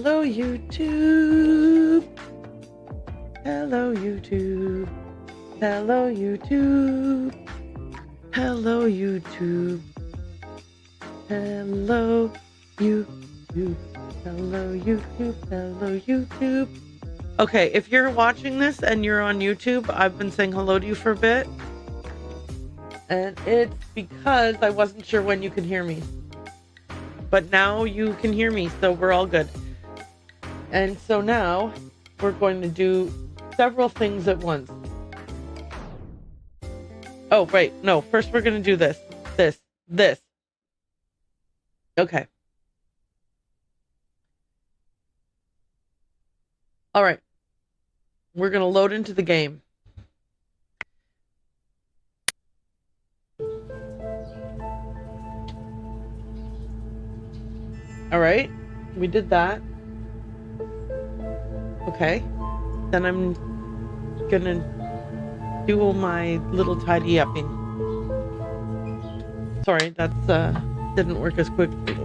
Hello, YouTube. Hello, YouTube. Hello, YouTube. Hello, YouTube. Hello, YouTube. Hello, YouTube. Hello, YouTube. Okay, if you're watching this and you're on YouTube, I've been saying hello to you for a bit. And it's because I wasn't sure when you could hear me. But now you can hear me, so we're all good. And so now we're going to do several things at once. Oh, right. No, first we're going to do this. This. Okay. All right. We're going to load into the game. All right. We did that. Okay, then I'm gonna do all my little tidy upping. Sorry, that's didn't work as quickly.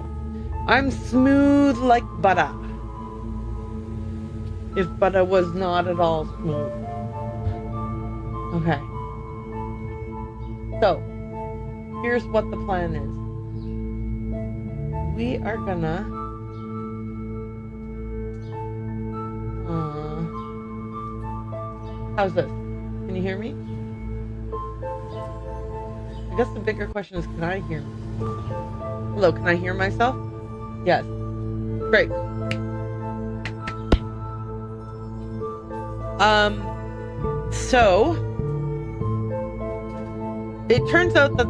I'm smooth like butter. If butter was not at all smooth. Okay. So, here's what the plan is. We are gonna how's this? Can you hear me? I guess the bigger question is, can I hear me? Hello, can I hear myself? Yes. Great. So it turns out that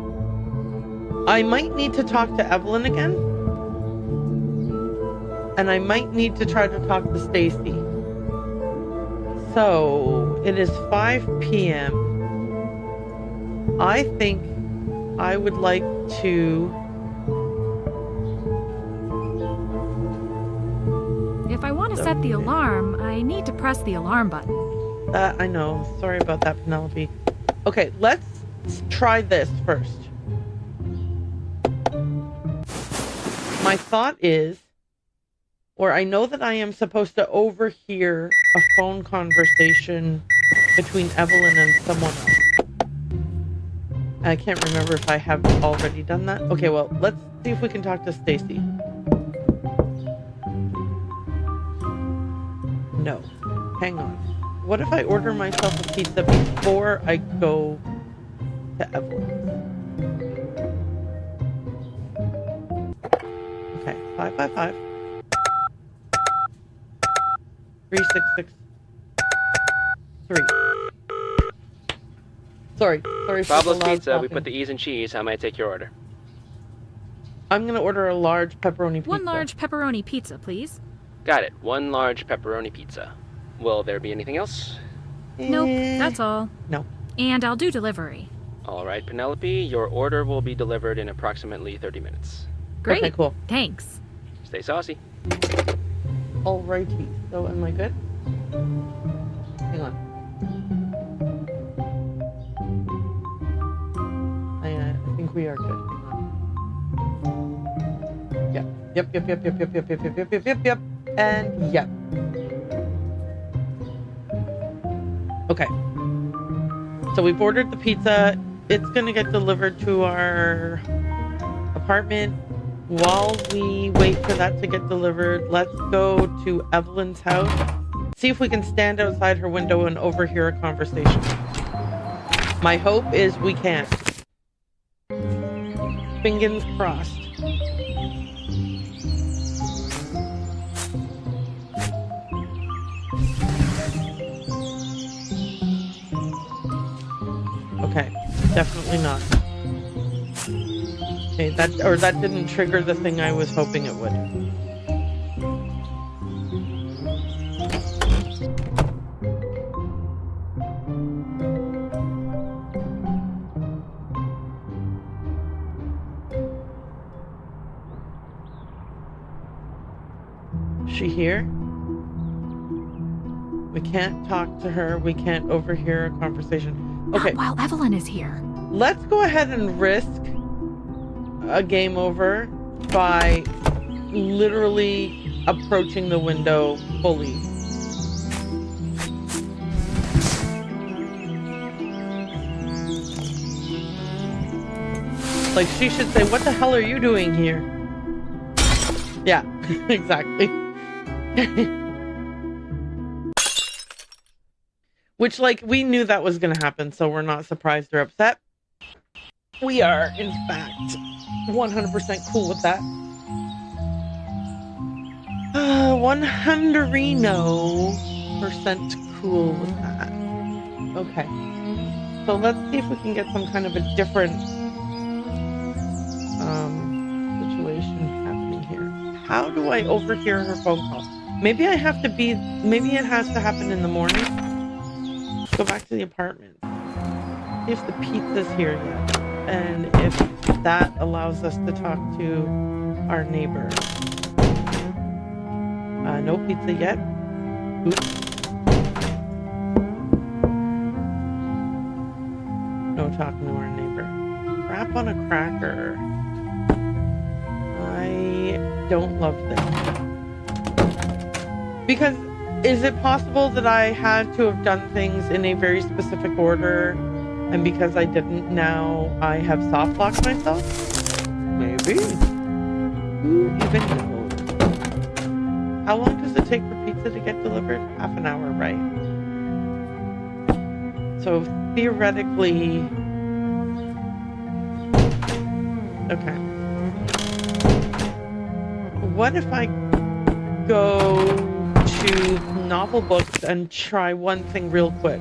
I might need to talk to Evelyn again. And I might need to try to talk to Stacy. So, it is 5 p.m. I think I would like to... If I want to set the alarm, I need to press the alarm button. I know. Sorry about that, Penelope. Okay, let's try this first. My thought is, or I know that I am supposed to overhear a phone conversation between Evelyn and someone else. I can't remember if I have already done that. Okay, well, let's see if we can talk to Stacy. No. Hang on. What if I order myself a pizza before I go to Evelyn? Okay, 555. 3663. Sorry. Pablo's Pizza, we put the E's in cheese. How may I take your order? I'm going to order a large pepperoni pizza. One large pepperoni pizza, please. Got it. One large pepperoni pizza. Will there be anything else? Nope, that's all. No. And I'll do delivery. All right, Penelope, your order will be delivered in approximately 30 minutes. Great. Okay, cool. Thanks. Stay saucy. Alrighty. So, am I good? Hang on. I think we are good. Hang on. Yeah. Yep. And yep. Okay. So we've ordered the pizza. It's going to get delivered to our apartment. While we wait for that to get delivered, let's go to Evelyn's house. See if we can stand outside her window and overhear a conversation. My hope is we can. Fingers crossed. Okay, definitely not. Okay, that didn't trigger the thing I was hoping it would. Is she here? We can't talk to her. We can't overhear a conversation. Okay. Not while Evelyn is here. Let's go ahead and risk a game over by literally approaching the window fully. Like, she should say, what the hell are you doing here? Yeah, exactly. Which, like, we knew that was going to happen, so we're not surprised or upset. We are, in fact, 100% cool with that. 100% cool with that. Okay. So let's see if we can get some kind of a different situation happening here. How do I overhear her phone call? Maybe I have to be, maybe it has to happen in the morning. Let's go back to the apartment. See if the pizza's here yet. And if that allows us to talk to our neighbor. No pizza yet. Oops. No talking to our neighbor. Wrap on a cracker. I don't love this. Because is it possible that I had to have done things in a very specific order, and because I didn't, now I have soft locked myself? Maybe. Who even knows? How long does it take for pizza to get delivered? Half an hour, right? So theoretically... Okay. What if I go to novel books and try one thing real quick?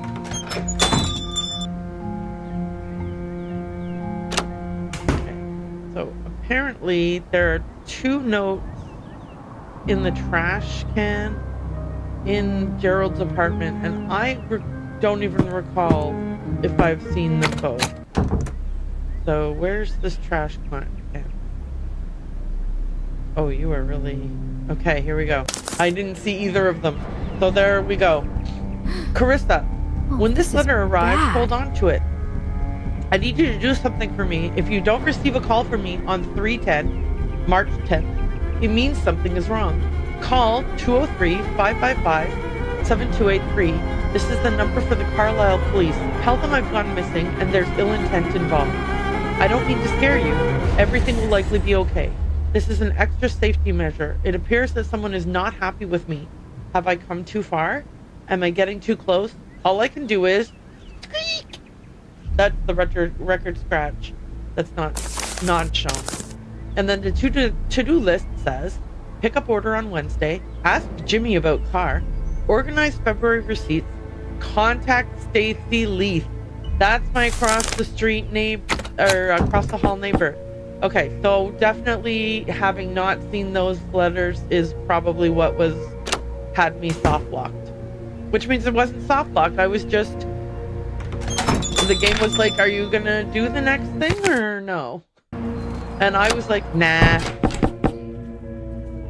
Okay. So apparently there are 2 notes in the trash can in Gerald's apartment, and I don't even recall if I've seen them both. So where's this trash can? Oh, you are really... Okay, here we go. I didn't see either of them. So there we go. Carissa, when this letter arrives, hold on to it. I need you to do something for me. If you don't receive a call from me on 3/10, March 10th, it means something is wrong. Call 203-555-7283. This is the number for the Carlisle police. Tell them I've gone missing and there's ill intent involved. I don't mean to scare you. Everything will likely be okay. This is an extra safety measure. It appears that someone is not happy with me. Have I come too far? Am I getting too close? All I can do is squeak. That's the record scratch. That's not shown. And then the to-do list says, pick up order on Wednesday, ask Jimmy about car, organize February receipts, contact Stacy Leith. That's my across the street neighbor, or across the hall neighbor. Okay, so definitely having not seen those letters is probably what had me soft locked. Which means it wasn't soft locked, I was just, the game was like, are you gonna do the next thing or no? And I was like, nah.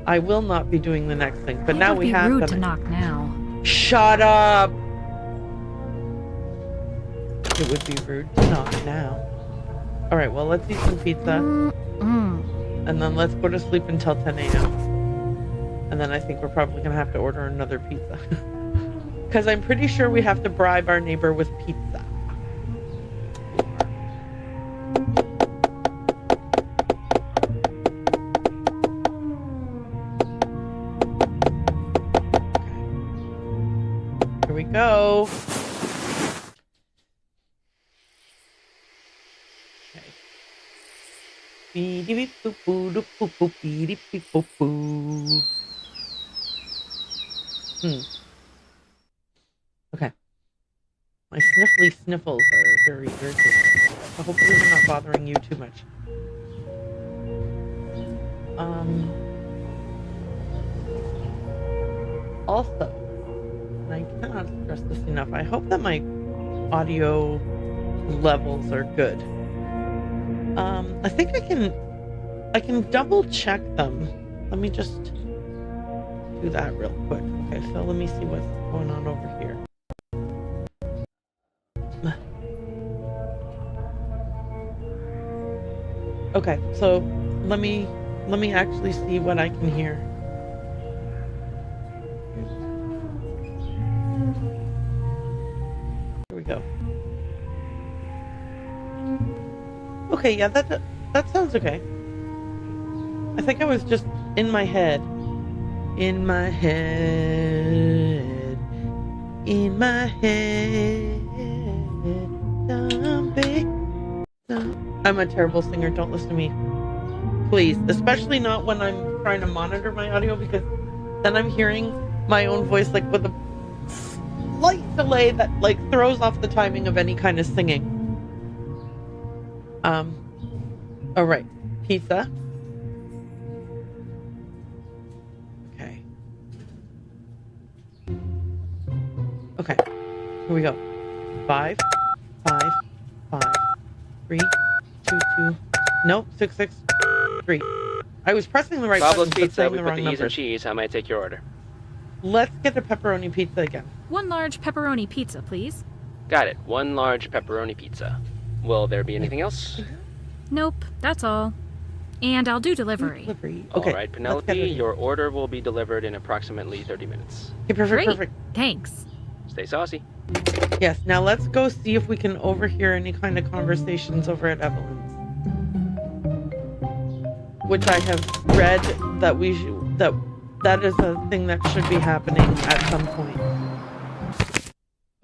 I will not be doing the next thing. But now we have to. It would be rude to knock now. Shut up! It would be rude to knock now. Alright, well, let's eat some pizza. And then let's go to sleep until 10 a.m. And then I think we're probably going to have to order another pizza. Because I'm pretty sure we have to bribe our neighbor with pizza. Here we go. Okay. My sniffly sniffles are very irritating. So hopefully we're not bothering you too much. Also, and I cannot stress this enough, I hope that my audio levels are good. I think I can double check them. Let me just do that real quick. Okay, so let me see what's going on over here. Okay, so let me actually see what I can hear. go. Okay, yeah, that sounds okay. I think I was just in my head. In my head. In my head. I'm a terrible singer. Don't listen to me. Please. Especially not when I'm trying to monitor my audio, because then I'm hearing my own voice like with a slight delay that like throws off the timing of any kind of singing. All right. Pizza. Okay. Okay. Here we go. 5, 5, 5, 3, 2, 2. Nope. 6, 6, 3. I was pressing the right Pablo's button, but Pizza, saying we the put wrong the E's and numbers. cheese. How may I take your order? Let's get a pepperoni pizza again. 1 large pepperoni pizza, please. Got it. 1 large pepperoni pizza. Will there be anything else? Nope, that's all. And I'll do delivery. Okay. All right, Penelope, let's get it. your order will be delivered in approximately 30 minutes. Okay, perfect, Great. perfect. Thanks. Stay saucy. Yes, now let's go see if we can overhear any kind of conversations over at Evelyn's. Which I have read that that is a thing that should be happening at some point.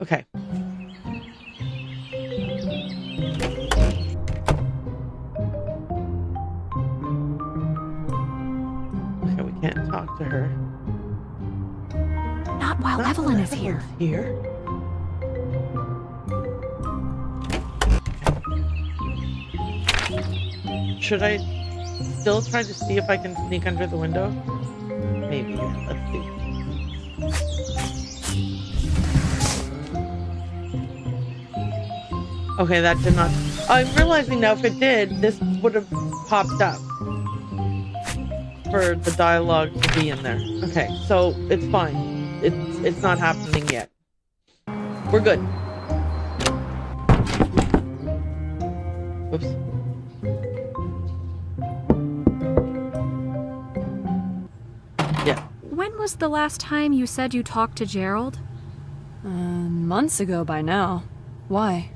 Okay. Okay, we can't talk to her. Not while Evelyn is here. Here. Should I still try to see if I can sneak under the window? Maybe. Let's see. Okay, that did not. I'm realizing now if it did, this would have popped up for the dialogue to be in there. Okay, so it's fine. It's not happening yet. We're good. Oops. Yeah. When was the last time you said you talked to Gerald? Months ago by now. Why?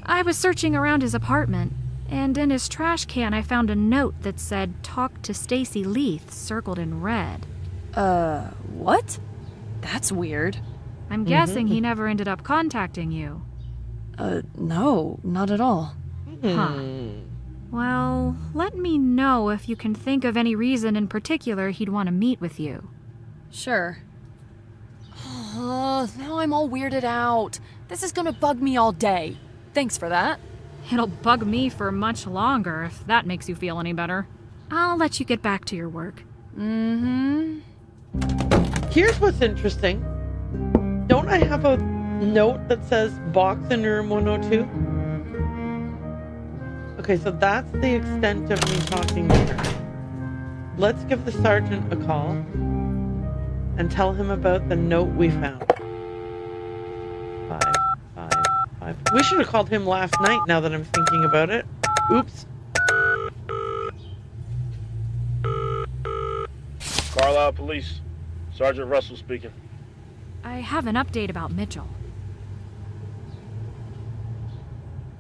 I was searching around his apartment, and in his trash can I found a note that said, "Talk to Stacy Leith," circled in red. What? That's weird. I'm guessing he never ended up contacting you. No, not at all. Huh. Well, let me know if you can think of any reason in particular he'd want to meet with you. Sure. Now I'm all weirded out. This is gonna bug me all day. Thanks for that. It'll bug me for much longer if that makes you feel any better. I'll let you get back to your work. Mm-hmm. Here's what's interesting. Don't I have a note that says box in room 102? Okay, so that's the extent of me talking to her. Let's give the sergeant a call and tell him about the note we found. 5, 5, 5. We should have called him last night now that I'm thinking about it. Oops. Carlisle Police. Sergeant Russell speaking. I have an update about Mitchell.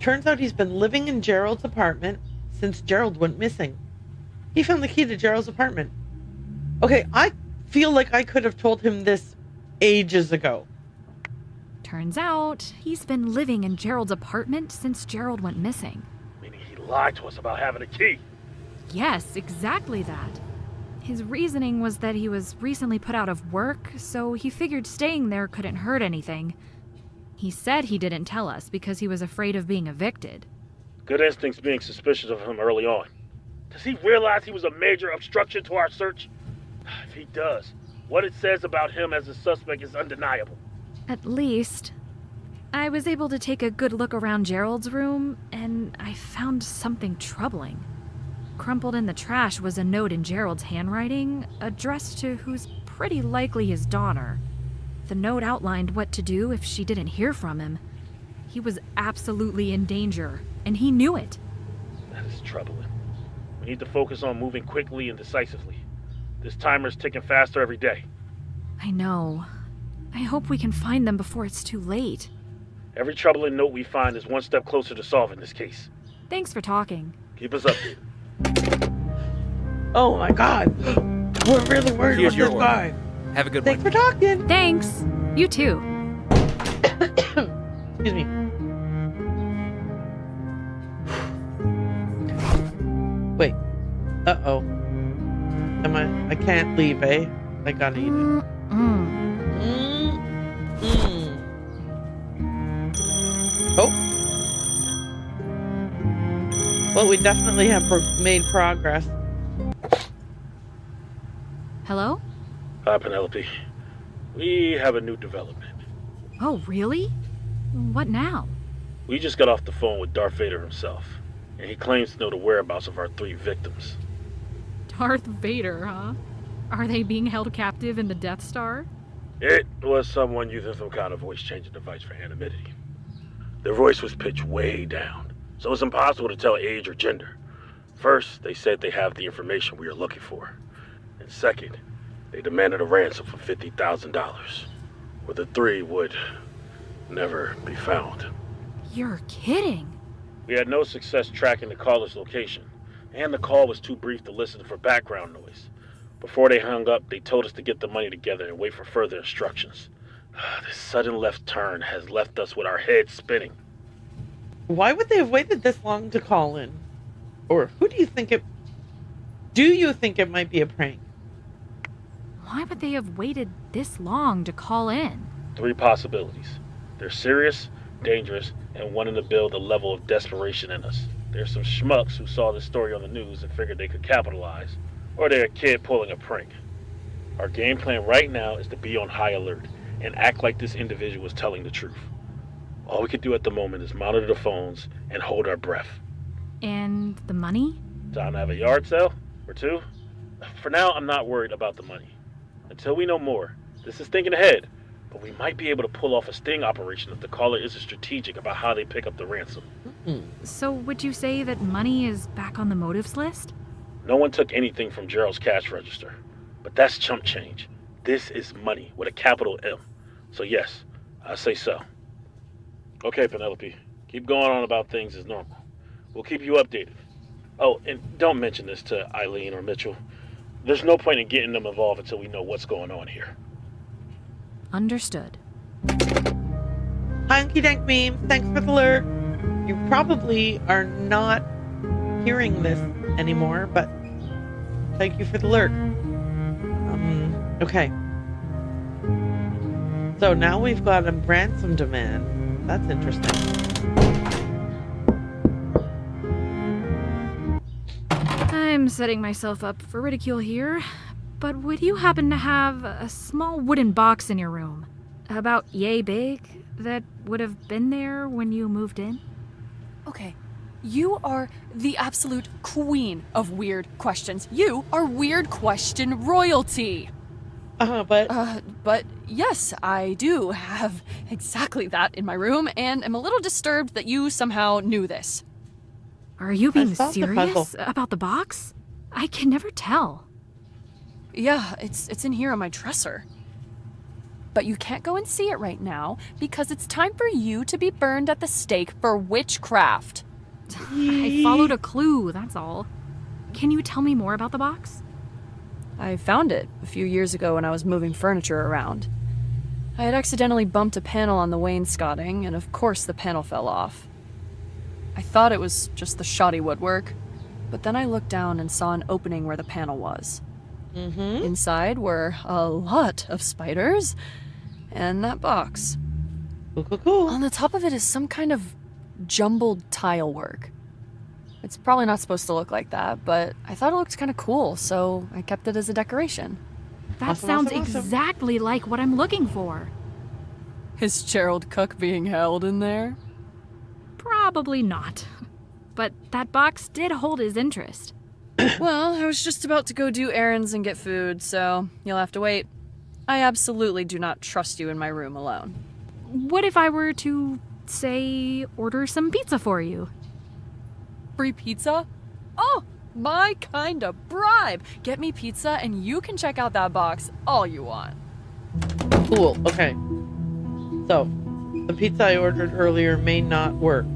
Turns out he's been living in Gerald's apartment since Gerald went missing. He found the key to Gerald's apartment. Okay, I feel like I could have told him this ages ago. Turns out he's been living in Gerald's apartment since Gerald went missing. Meaning he lied to us about having a key. Yes, exactly that. His reasoning was that he was recently put out of work, so he figured staying there couldn't hurt anything. He said he didn't tell us because he was afraid of being evicted. Good instincts being suspicious of him early on. Does he realize he was a major obstruction to our search? If he does, what it says about him as a suspect is undeniable. At least, I was able to take a good look around Gerald's room, and I found something troubling. Crumpled in the trash was a note in Gerald's handwriting, addressed to who's pretty likely his daughter. The note outlined what to do if she didn't hear from him. He was absolutely in danger, and he knew it. That is troubling. We need to focus on moving quickly and decisively. This timer's ticking faster every day. I know. I hope we can find them before it's too late. Every troubling note we find is one step closer to solving this case. Thanks for talking. Keep us updated. Oh my god. We're really worried Here's about your this order. guy. Have a good Thanks one. for talking. Thanks. You too. Excuse me. Wait. Uh-oh. I can't leave, eh? I gotta eat it. Oh. Well, we definitely have made progress. Hello? Hi, Penelope. We have a new development. Oh, really? What now? We just got off the phone with Darth Vader himself, and he claims to know the whereabouts of our 3 victims. Darth Vader, huh? Are they being held captive in the Death Star? It was someone using some kind of voice-changing device for anonymity. Their voice was pitched way down, so it's impossible to tell age or gender. First, they said they have the information we are looking for. And second, they demanded a ransom for $50,000, where the 3 would never be found. You're kidding. We had no success tracking the caller's location, and the call was too brief to listen for background noise. Before they hung up, they told us to get the money together and wait for further instructions. This sudden left turn has left us with our heads spinning. Why would they have waited this long to call in? Or who do you think it might be a prank? Why would they have waited this long to call in? 3 possibilities. They're serious, dangerous, and wanting to build a level of desperation in us. There's some schmucks who saw this story on the news and figured they could capitalize. Or they're a kid pulling a prank. Our game plan right now is to be on high alert and act like this individual is telling the truth. All we can do at the moment is monitor the phones and hold our breath. And the money? Time to have a yard sale or 2? For now, I'm not worried about the money. Until we know more, this is thinking ahead, but we might be able to pull off a sting operation if the caller isn't strategic about how they pick up the ransom. So would you say that money is back on the motives list? No one took anything from Gerald's cash register, but that's chump change. This is money with a capital M. So yes, I say so. Okay, Penelope, keep going on about things as normal. We'll keep you updated. Oh, and don't mention this to Eileen or Mitchell. There's no point in getting them involved until we know what's going on here. Understood. Hanky Dank Meme, thanks for the alert. You probably are not hearing this anymore, but thank you for the alert. Okay. So now we've got a ransom demand. That's interesting. I'm setting myself up for ridicule here, but would you happen to have a small wooden box in your room, about yay big, that would have been there when you moved in? Okay, you are the absolute queen of weird questions. You are weird question royalty. But yes, I do have exactly that in my room, and am a little disturbed that you somehow knew this. Are you being solved the serious puzzle. about the box? I can never tell. Yeah, it's in here on my dresser. But you can't go and see it right now, because it's time for you to be burned at the stake for witchcraft. I followed a clue, that's all. Can you tell me more about the box? I found it a few years ago when I was moving furniture around. I had accidentally bumped a panel on the wainscoting, and of course the panel fell off. I thought it was just the shoddy woodwork, but then I looked down and saw an opening where the panel was. Inside were a lot of spiders, and that box. Cool. On the top of it is some kind of jumbled tile work. It's probably not supposed to look like that, but I thought it looked kind of cool, so I kept it as a decoration. That Awesome, sounds awesome, awesome. exactly like what I'm looking for. Is Gerald Cook being held in there? Probably not. But that box did hold his interest. Well, I was just about to go do errands and get food, so you'll have to wait. I absolutely do not trust you in my room alone. What if I were to, say, order some pizza for you? Free pizza? Oh, my kind of bribe! Get me pizza and you can check out that box all you want. Cool. Okay. So, The pizza I ordered earlier may not work.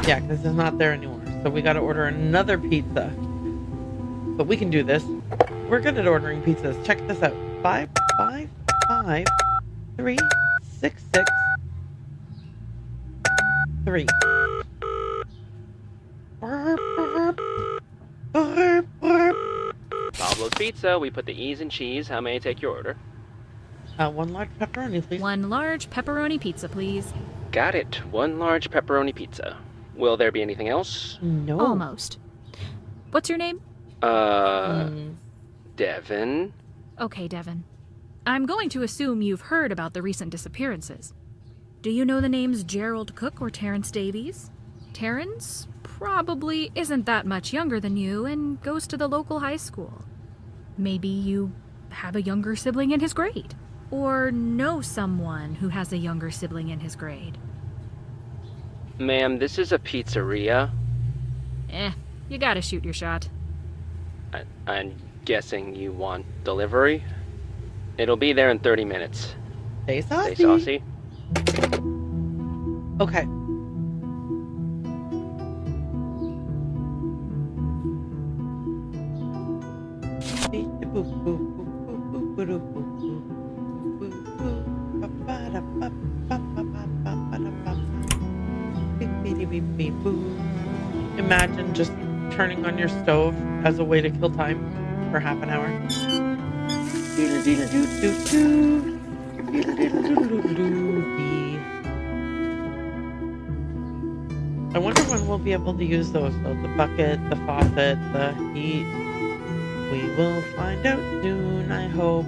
Yeah, because it's not there anymore. So we got to order another pizza. But we can do this. We're good at ordering pizzas. Check this out. 5, 5, 5, 3, 6, 6, 3. Burp, burp, burp, burp. Pablo's Pizza, we put the E's in cheese. How may I take your order? 1 large pepperoni, please. 1 large pepperoni pizza, please. Got it. 1 large pepperoni pizza. Will there be anything else? No. Almost. What's your name? Devin. Okay, Devin. I'm going to assume you've heard about the recent disappearances. Do you know the names Gerald Cook or Terrence Davies? Terrence probably isn't that much younger than you and goes to the local high school. Maybe you have a younger sibling in his grade. Or know someone who has a younger sibling in his grade. Ma'am, this is a pizzeria. You gotta shoot your shot. I'm guessing you want delivery? It'll be there in 30 minutes. Stay saucy. Stay saucy. Okay. Imagine just turning on your stove as a way to kill time for half an hour. I wonder when we'll be able to use those though. The bucket, the faucet, the heat. We will find out soon, I hope.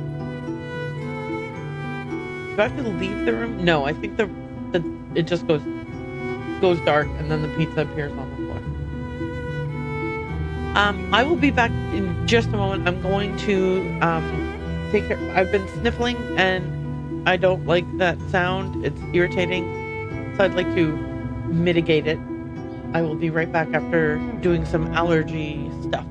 Do I have to leave the room? No, I think it just goes dark and then the pizza appears on the floor. I will be back in just a moment. I'm going to take care. I've been sniffling and I don't like that sound. It's irritating. So I'd like to mitigate it. I will be right back after doing some allergy stuff.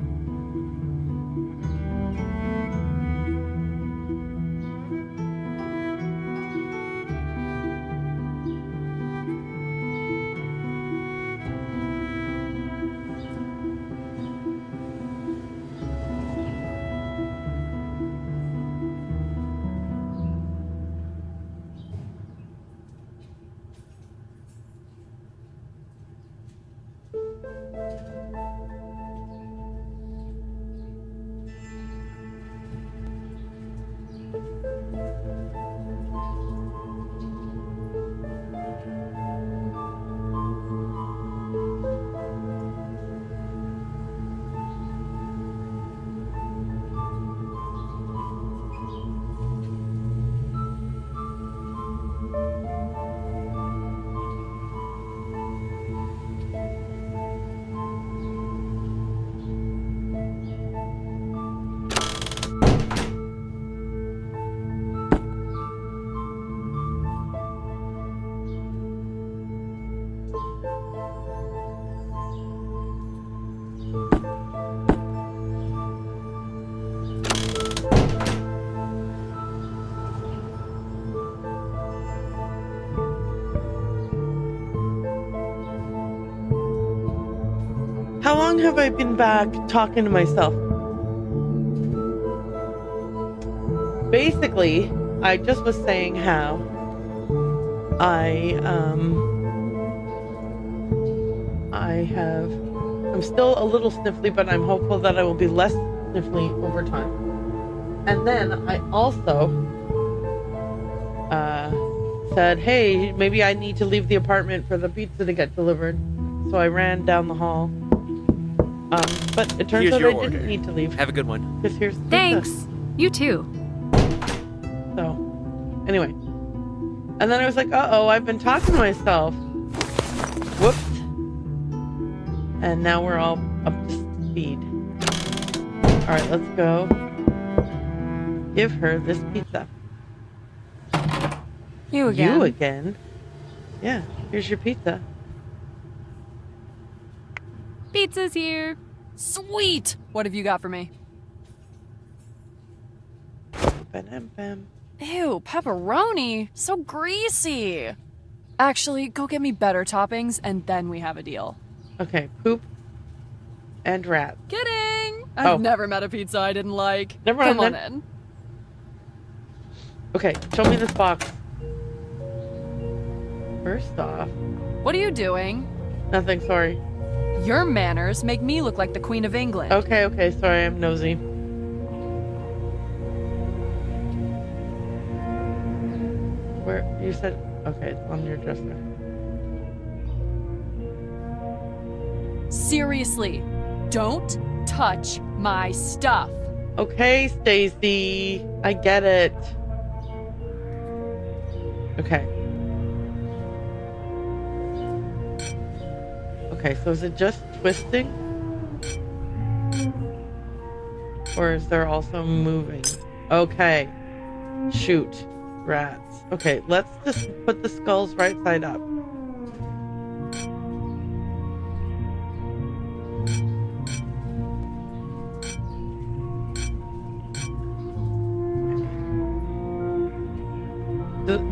How long have I been back talking to myself? Basically, I just was saying how I'm still a little sniffly, but I'm hopeful that I will be less sniffly over time. And then I also said, hey, maybe I need to leave the apartment for the pizza to get delivered. So I ran down the hall. But it turns out I didn't need to leave. Have a good one. Because here's the Thanks. pizza. You too. So, anyway. And then I was like, uh-oh, I've been talking to myself. Whoops. And now we're all up to speed. Alright, let's go. Give her this pizza. You again. You again? Yeah, here's your pizza. Pizza's here. Sweet! What have you got for me? Bam, bam. Ew, pepperoni. So greasy. Actually, go get me better toppings and then we have a deal. Okay, poop and rat. Kidding! I've never met a pizza I didn't like. Never mind, Come on then. in. Okay, show me this box. First off, What are you doing? nothing, sorry. Your manners make me look like the Queen of England. Okay, sorry, I'm nosy. Where, you said, okay, it's on your dresser. Seriously, don't touch my stuff. Okay, Stacy, I get it. Okay. Okay, so is it just twisting? Or is there also moving? Okay. Shoot. Rats. Okay, let's just put the skulls right side up.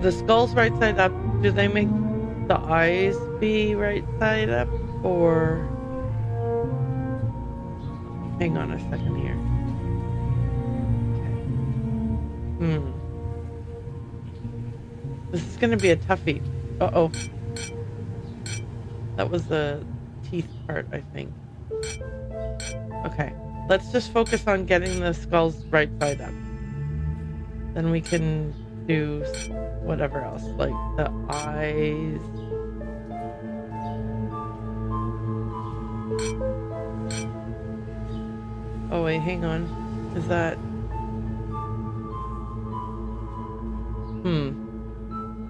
The skulls right side up, do they make the eyes be right side up? Or hang on a second here. Okay. This is gonna be a toughie. Uh-oh. That was the teeth part, I think. Okay. Let's just focus on getting the skulls right side up. Then we can do whatever else, like the eyes. Oh wait, hang on. Is that...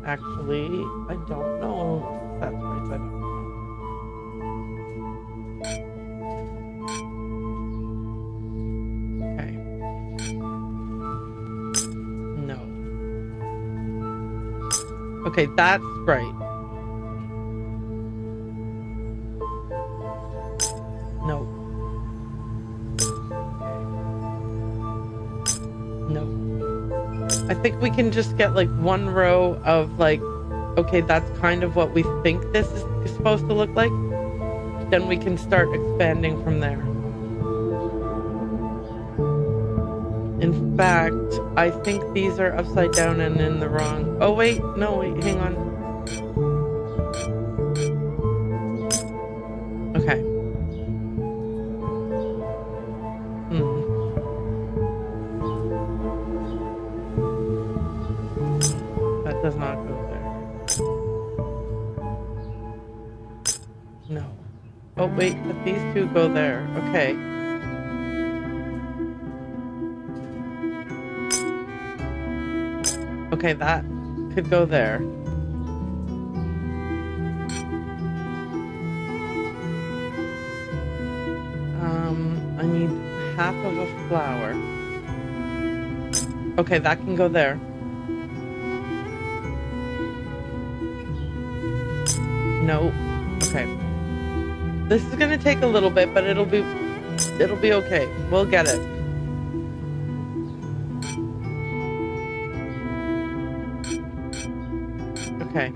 Actually, I don't know if that's right side up. Okay. No. Okay, that's right. No. No. I think we can just get like one row of like, okay, that's kind of what we think this is supposed to look like. Then we can start expanding from there. In fact, I think these are upside down and in the wrong. Oh wait, no wait, hang on. Okay. That does not go there. No. Oh wait, but these two go there. Okay. Okay, that could go there. I need half of a flower. Okay, that can go there. No. Okay. This is gonna take a little bit, but it'll be okay. We'll get it. Okay.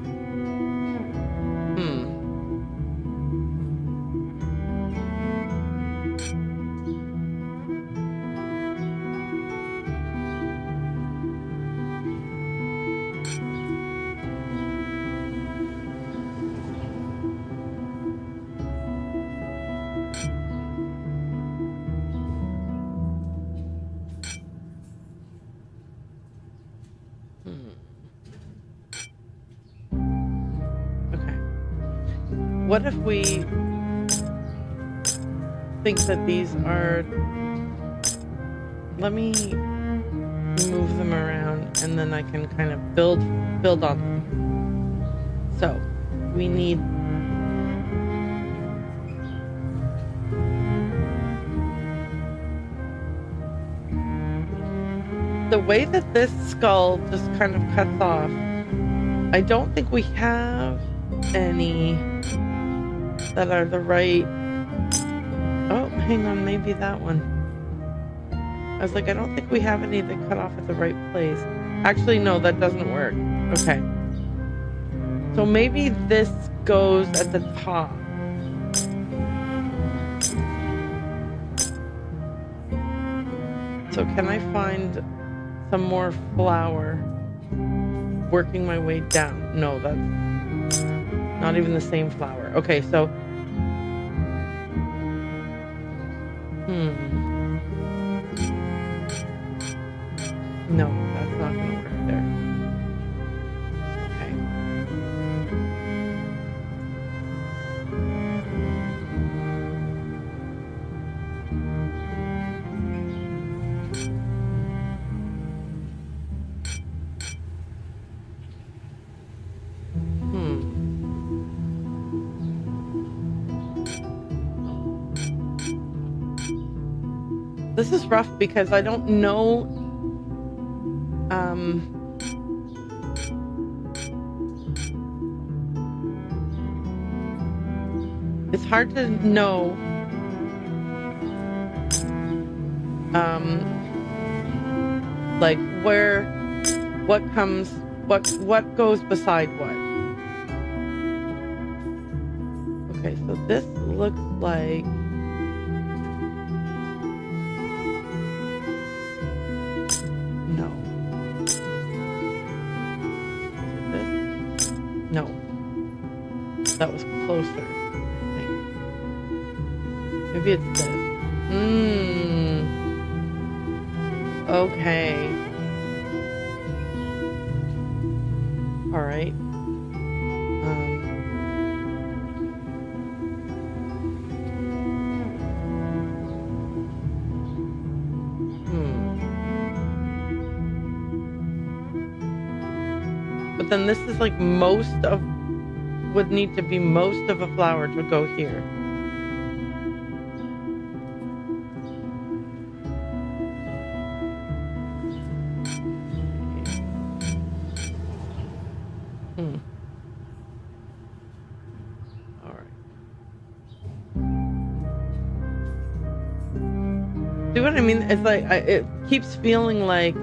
What if we think that these are... Let me move them around and then I can kind of build on them. So, we need... The way that this skull just kind of cuts off, I don't think we have any that are the right... Oh, hang on, maybe that one. I was like, I don't think we have any that cut off at the right place. Actually, no, that doesn't work. Okay. So maybe this goes at the top. So can I find some more flour working my way down? No, that's not even the same flour. Okay, so no, that's not gonna work there. Okay. This is rough because I don't know. It's hard to know. Like what goes beside what. Okay, so this looks like. No, that was closer, I think. Maybe it's this. Okay. All right. But then this is like would need to be most of a flower to go here. All right. See what I mean? It's like it keeps feeling like,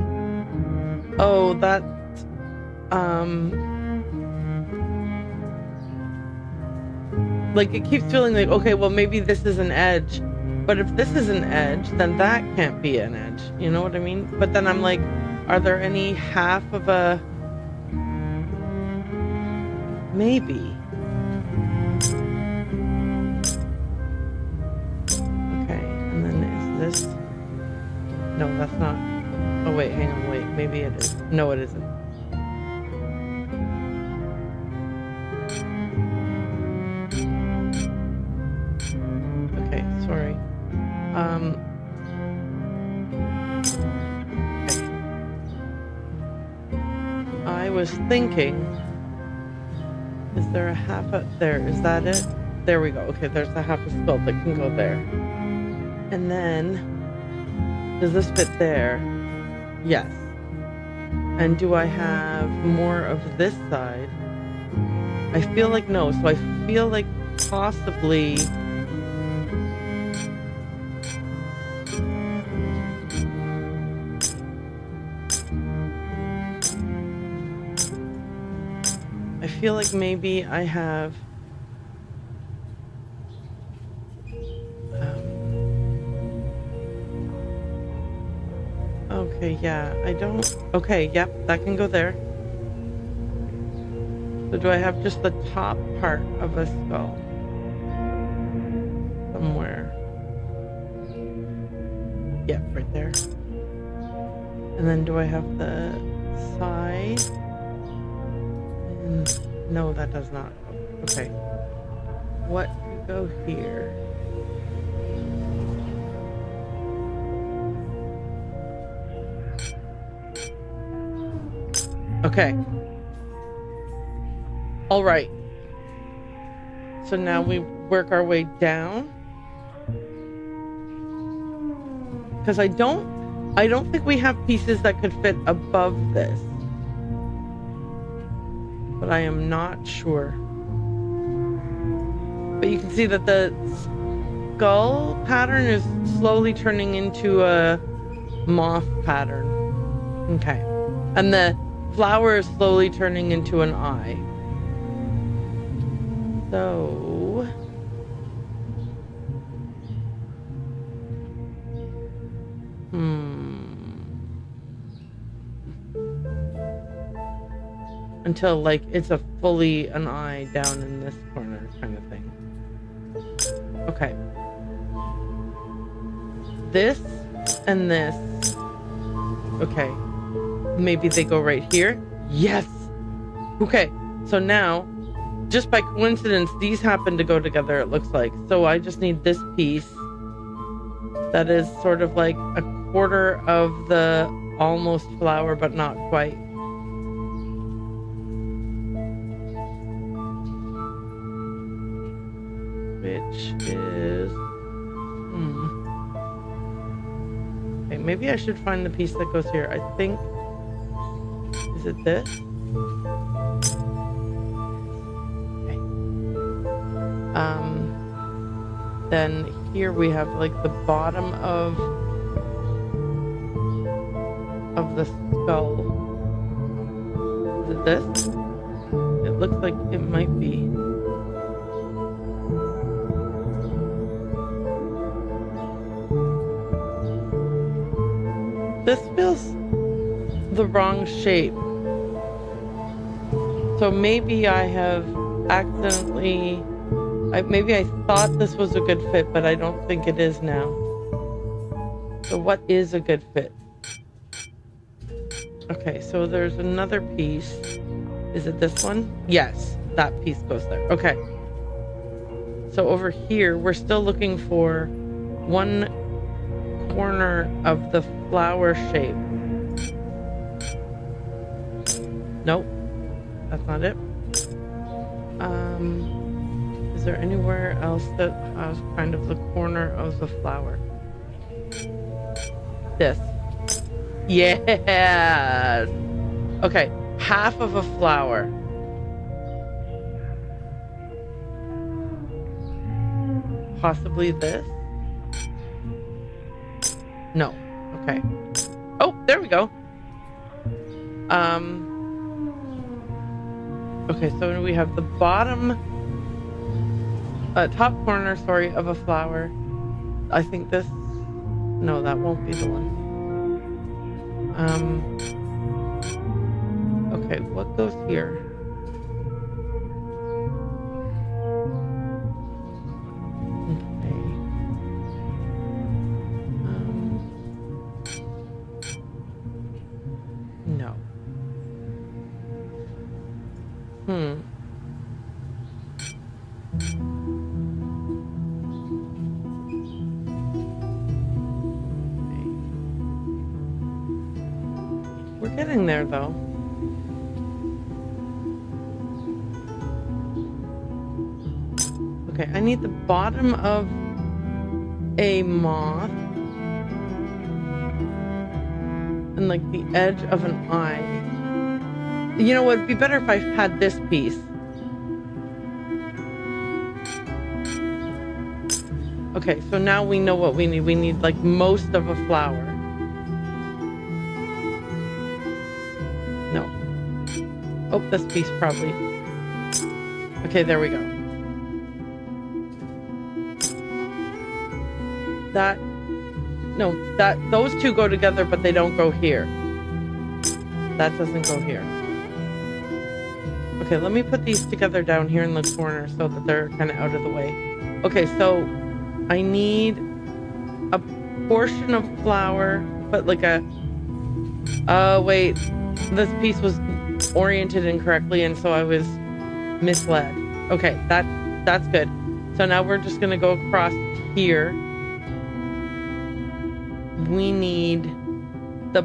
oh, that. Like it keeps feeling like, okay, well maybe this is an edge, but if this is an edge, then that can't be an edge. You know what I mean? But then I'm like, are there any half of a maybe? Okay, and then is this? No, that's not. Oh wait, hang on, wait. Maybe it is. No, it isn't. Sorry. Okay. I was thinking, is there a half up there? Is that it? There we go. Okay, there's a half a skull that can go there. And then, does this fit there? Yes. And do I have more of this side? I feel like no. So I feel like possibly... I feel like maybe I have okay, yeah, I don't. Okay, yep, that can go there. So do I have just the top part of a skull somewhere? Yep, right there. And then do I have the side? No, that does not. Okay. What could go here? Okay. All right. So now we work our way down. Because I don't think we have pieces that could fit above this. But I am not sure. But you can see that the skull pattern is slowly turning into a moth pattern. Okay. And the flower is slowly turning into an eye. So... Until, like, it's a fully an eye down in this corner kind of thing. Okay. This and this. Okay. Maybe they go right here. Yes! Okay, so now, just by coincidence, these happen to go together, it looks like. So I just need this piece that is sort of like a quarter of the almost flower, but not quite. Which is... Okay, maybe I should find the piece that goes here. I think... Is it this? Okay. Then here we have like the bottom of the skull. Is it this? It looks like it might be. This feels the wrong shape. So maybe I have accidentally... maybe I thought this was a good fit, but I don't think it is now. So what is a good fit? Okay, so there's another piece. Is it this one? Yes, that piece goes there. Okay. So over here, we're still looking for one corner of the flower shape. Nope. That's not it. Is there anywhere else that has kind of the corner of the flower? This. Yes! Okay, half of a flower. Possibly this? No. Okay. Oh, there we go. Okay, so we have the bottom... top corner, sorry, of a flower. I think this... No, that won't be the one. Okay, what goes here? Okay. No. We're getting there, though. Okay, I need the bottom of a moth and like the edge of an eye. You know what? It'd be better if I had this piece. Okay, so now we know what we need. We need like most of a flower. No. Oh, this piece probably. Okay, there we go. That. No, those two go together, but they don't go here. That doesn't go here. Okay, let me put these together down here in the corner so that they're kind of out of the way. Okay, so I need a portion of flower, but like a... wait. This piece was oriented incorrectly, and so I was misled. Okay, that's good. So now we're just going to go across here. We need the...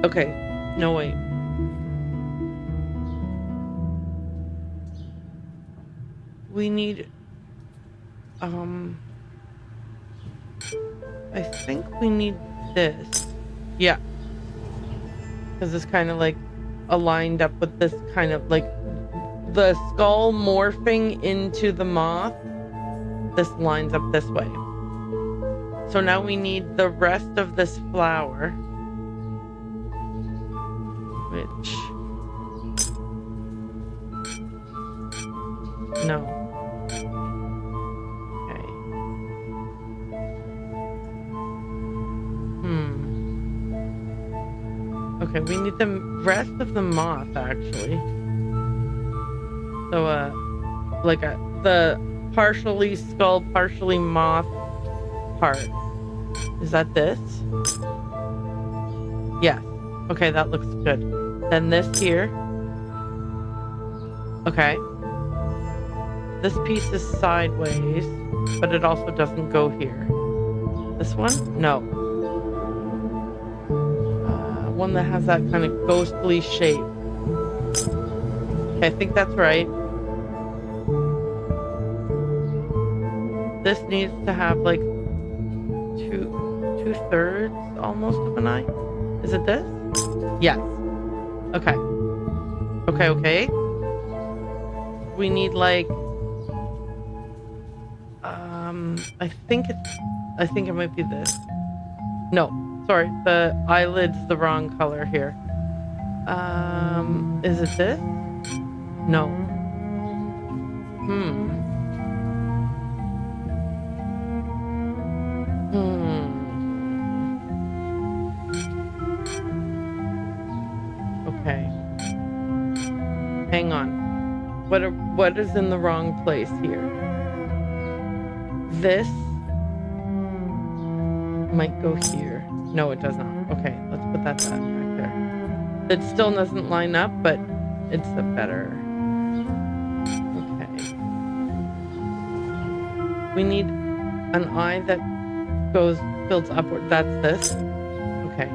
Okay, no, wait. We need... I think we need this. Yeah. Because it's kind of like aligned up with this kind of like the skull morphing into the moth. This lines up this way. So now we need the rest of this flower. Which... No. Okay. Okay, we need the rest of the moth, actually. So, like the partially skull, partially moth part. Is that this? Yes. Okay, that looks good. Then this here. Okay. This piece is sideways, but it also doesn't go here. This one? No. One that has that kind of ghostly shape. Okay, I think that's right. This needs to have like two-thirds almost of an eye. Is it this? Yes. Okay. Okay. We need like I think it might be this. No, sorry, the eyelid's the wrong color here. Is it this? No. Okay. Hang on. What is in the wrong place here? This might go here. No, it does not. Okay, let's put that back there. It still doesn't line up, but it's a better. Okay. We need an eye that builds upward. That's this. Okay.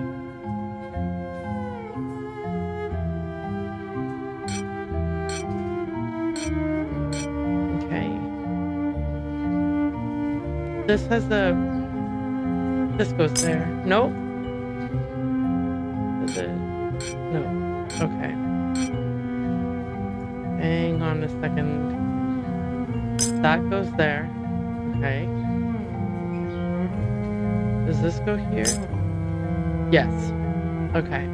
This has this goes there. Nope. Is it? No. Okay. Hang on a second. That goes there. Okay. Does this go here? Yes. Okay.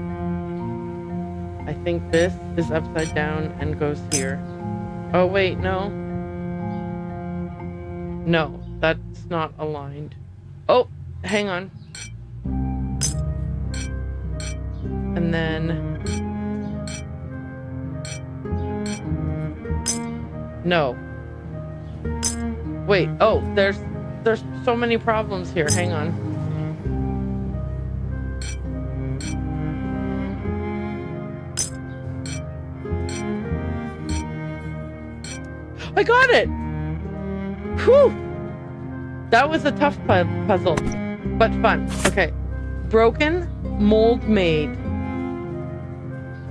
I think this is upside down and goes here. Oh, wait, no. No. That's not aligned. Oh, hang on. And then... No. Wait, oh, there's so many problems here. Hang on. I got it! Whew! That was a tough puzzle, but fun. Okay. Broken, mold made.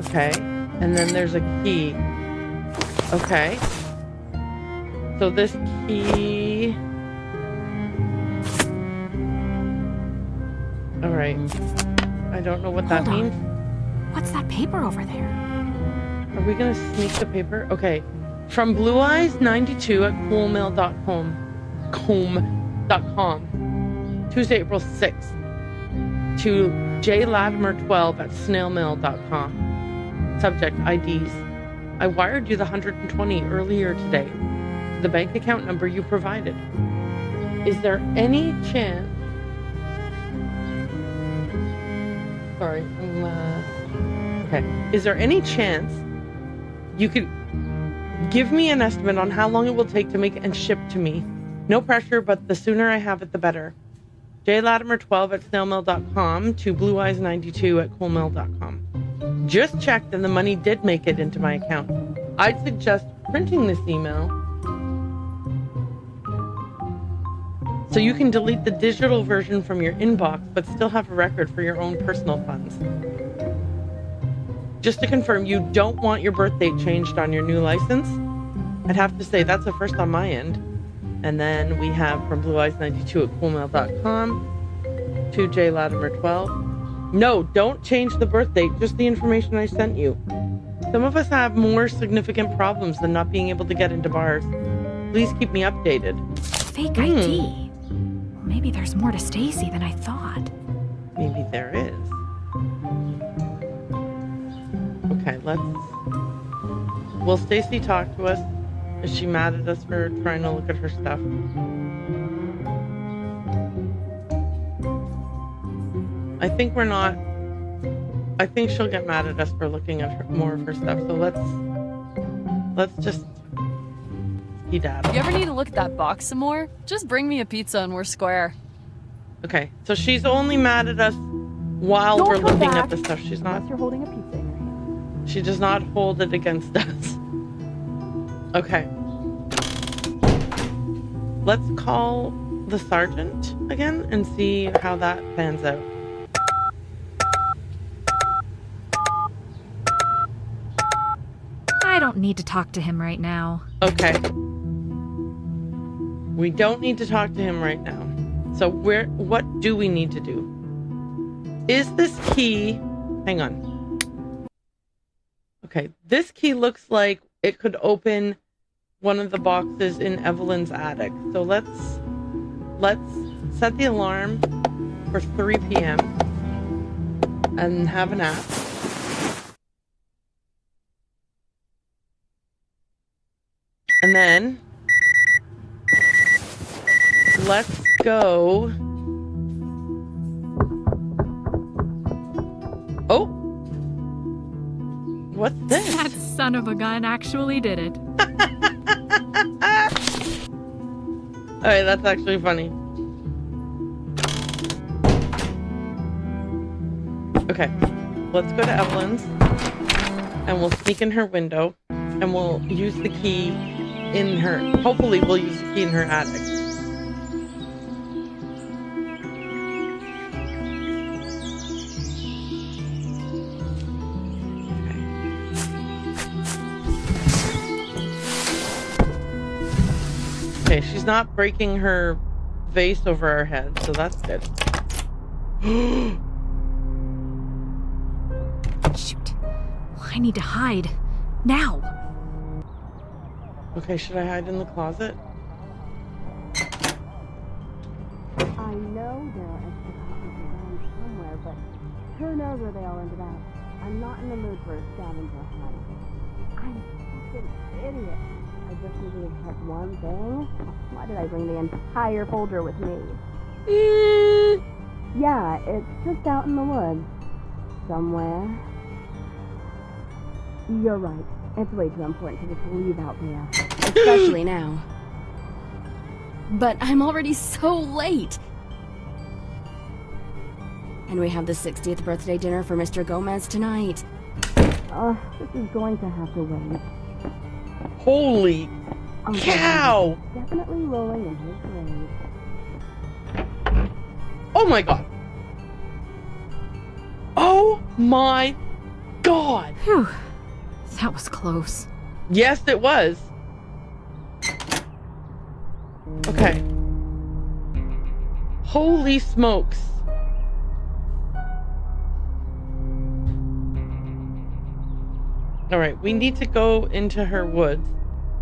Okay. And then there's a key. Okay. So this key... Alright. I don't know what that means. What's that paper over there? Are we gonna sneak the paper? Okay. From Blue Eyes 92 at coolmail.com. Tuesday, April 6th. To J. Latimer 12 at snailmail.com. Subject IDs. I wired you the 120 earlier today to the bank account number you provided. Is there any chance... Sorry, okay. Is there any chance you could give me an estimate on how long it will take to make and ship to me? No pressure, but the sooner I have it, the better. JLatimer12 at snailmail.com to blueeyes92 at coolmail.com. Just checked and the money did make it into my account. I'd suggest printing this email so you can delete the digital version from your inbox but still have a record for your own personal funds. Just to confirm, you don't want your birth date changed on your new license? I'd have to say that's a first on my end. And then we have from blueeyes92 at coolmail.com to JLatimer12. No, don't change the birth date, just the information I sent you. Some of us have more significant problems than not being able to get into bars. Please keep me updated. Fake ID? Maybe there's more to Stacy than I thought. Maybe there is. Okay, will Stacy talk to us? Is she mad at us for trying to look at her stuff? I think we're not. I think she'll get mad at us for looking at more of her stuff. So let's just skedaddle. If you ever need to look at that box some more, just bring me a pizza and we're square. Okay, so she's only mad at us while we're looking at the stuff. She's not. Unless you're holding a pizza in your hand. She does not hold it against us. Okay. Let's call the sergeant again and see how that pans out. I don't need to talk to him right now. Okay. We don't need to talk to him right now. So what do we need to do? Is this key... Hang on. Okay, this key looks like it could open one of the boxes in Evelyn's attic. So let's set the alarm for 3 p.m. and have a nap. And then let's go. Oh, what's this? That son of a gun actually did it. Alright, that's actually funny. Okay, let's go to Evelyn's and we'll sneak in her window and we'll use the key in her. Hopefully we'll use the key in her attic. Okay, she's not breaking her vase over our head, so that's good. Shoot. I need to hide. Now. Okay, should I hide in the closet? I know there are extra copies around somewhere, but who knows where they all ended up. I'm not in the mood for a scavenger hunt. I'm such an idiot. I just needed to check one thing. Why did I bring the entire folder with me? Yeah, it's just out in the woods. Somewhere. You're right. It's way too important to just leave out there. Especially now. But I'm already so late. And we have the 60th birthday dinner for Mr. Gomez tonight. This is going to have to wait. Holy cow! Definitely rolling in his grave. Oh my god! Oh my god! Whew. That was close. Yes, it was. Okay. Holy smokes. Alright, we need to go into her woods.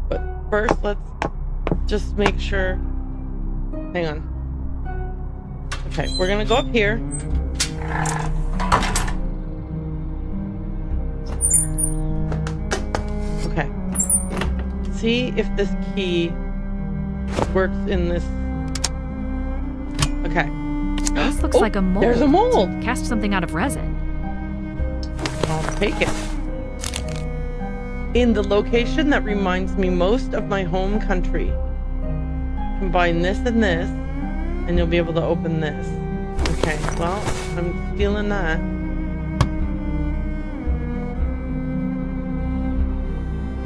But first, let's just make sure... Hang on. Okay, we're gonna go up here. Okay. See if this key works in this... Okay. This looks like a mold. There's a mold! Cast something out of resin. I'll take it. In the location that reminds me most of my home country. Combine this and this, and you'll be able to open this. Okay, well, I'm stealing that.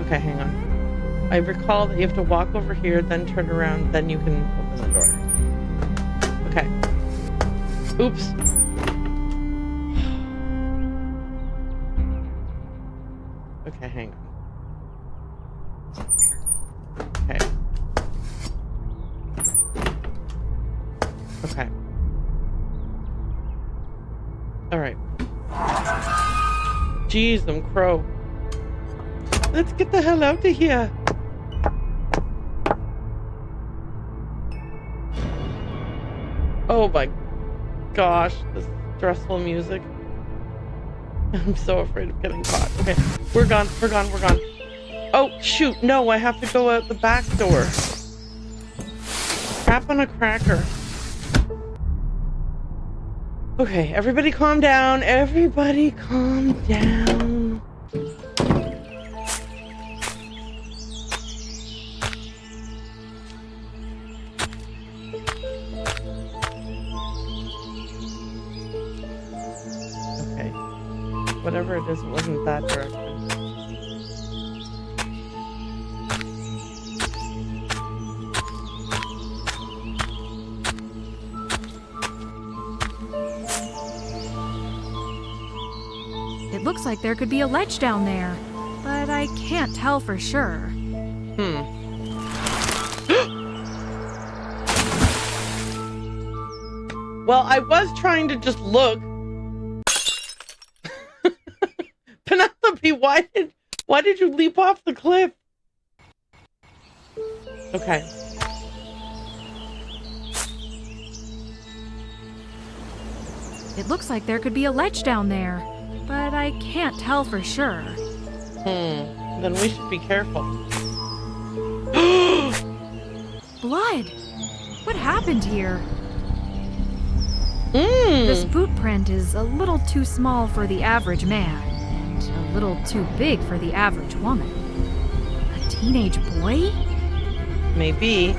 Okay, hang on. I recall that you have to walk over here, then turn around, then you can open the door. Okay. Oops. Okay, hang on. Okay. Okay. Alright. Jeez, I'm crow. Let's get the hell out of here. Oh my gosh, this stressful music. I'm so afraid of getting caught. Okay, we're gone. Oh, shoot. No, I have to go out the back door. Tap on a cracker. Okay, everybody calm down. Everybody calm down. Okay. Whatever it is, it wasn't that direction. It looks like there could be a ledge down there, but I can't tell for sure. Well, I was trying to just look. Penelope, why did you leap off the cliff? Okay. It looks like there could be a ledge down there, but I can't tell for sure. Then we should be careful. Blood! What happened here? Hmm. This boot print is a little too small for the average man, and a little too big for the average woman. A teenage boy? Maybe.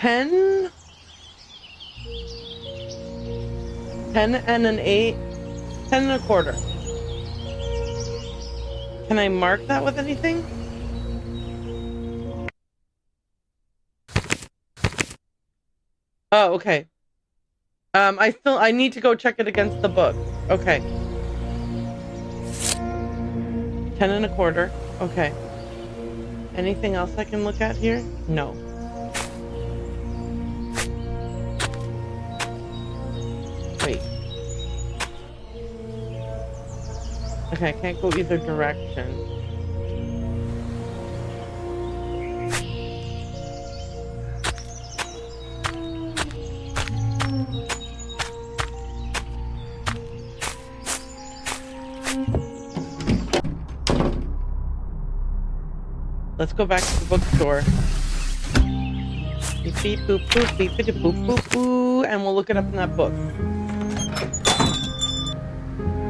Ten and an 8. 10 and a quarter. Can I mark that with anything? Oh, okay. I need to go check it against the book. Okay. 10 and a quarter. Okay. Anything else I can look at here? No. Wait. Okay, I can't go either direction. Let's go back to the bookstore. Beep beep boop boop beep beep boop boop boo, and we'll look it up in that book.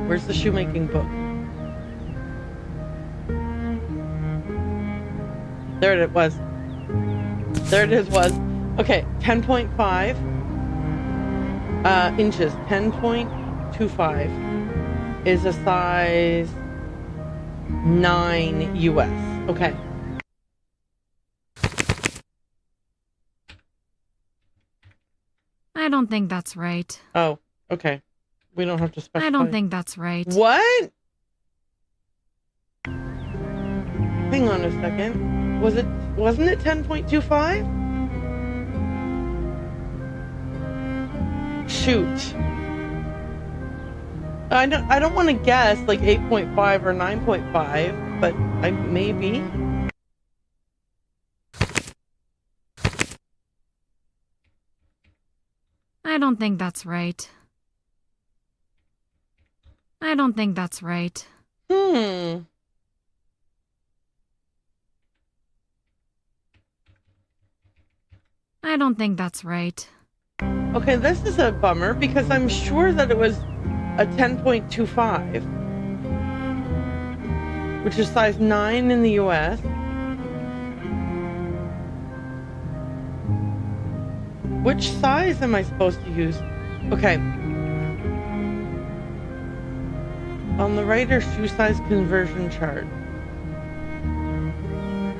Where's the shoemaking book? There it was. There it is. Was okay. 10.5 inches. 10.25 is a size 9 US. Okay. I don't think that's right. Oh, okay. We don't have to specify. I don't think that's right. What? Hang on a second. Wasn't it 10.25? Shoot. I don't want to guess like 8.5 or 9.5, but maybe. I don't think that's right. I don't think that's right. I don't think that's right. Okay, this is a bummer because I'm sure that it was a 10.25, which is size 9 in the US. Which size am I supposed to use? Okay. On the writer's shoe size conversion chart.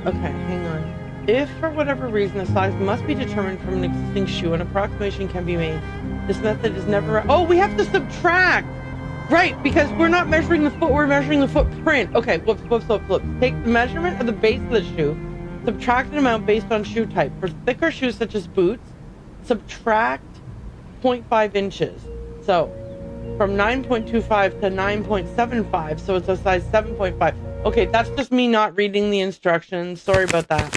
Okay, hang on. If, for whatever reason, a size must be determined from an existing shoe, an approximation can be made. This method is never... Oh, we have to subtract! Right, because we're not measuring the foot, we're measuring the footprint. Okay, whoops. Take the measurement of the base of the shoe, subtract an amount based on shoe type. For thicker shoes such as boots, subtract 0.5 inches. So, from 9.25 to 9.75, so it's a size 7.5. Okay, that's just me not reading the instructions. Sorry about that.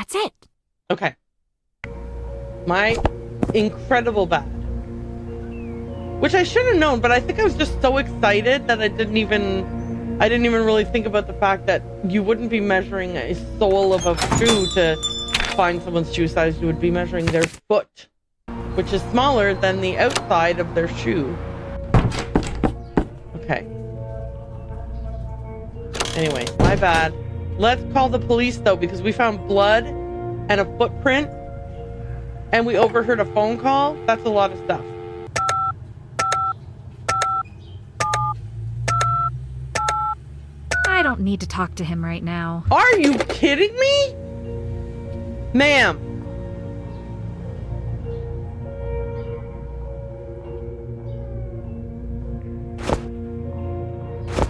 That's it. Okay. My incredible bad. Which I should have known, but I think I was just so excited that I didn't even really think about the fact that you wouldn't be measuring a sole of a shoe to find someone's shoe size. You would be measuring their foot, which is smaller than the outside of their shoe. Okay. Anyway, my bad. Let's call the police though, because we found blood and a footprint and we overheard a phone call. That's a lot of stuff. I don't need to talk to him right now. Are you kidding me? Ma'am.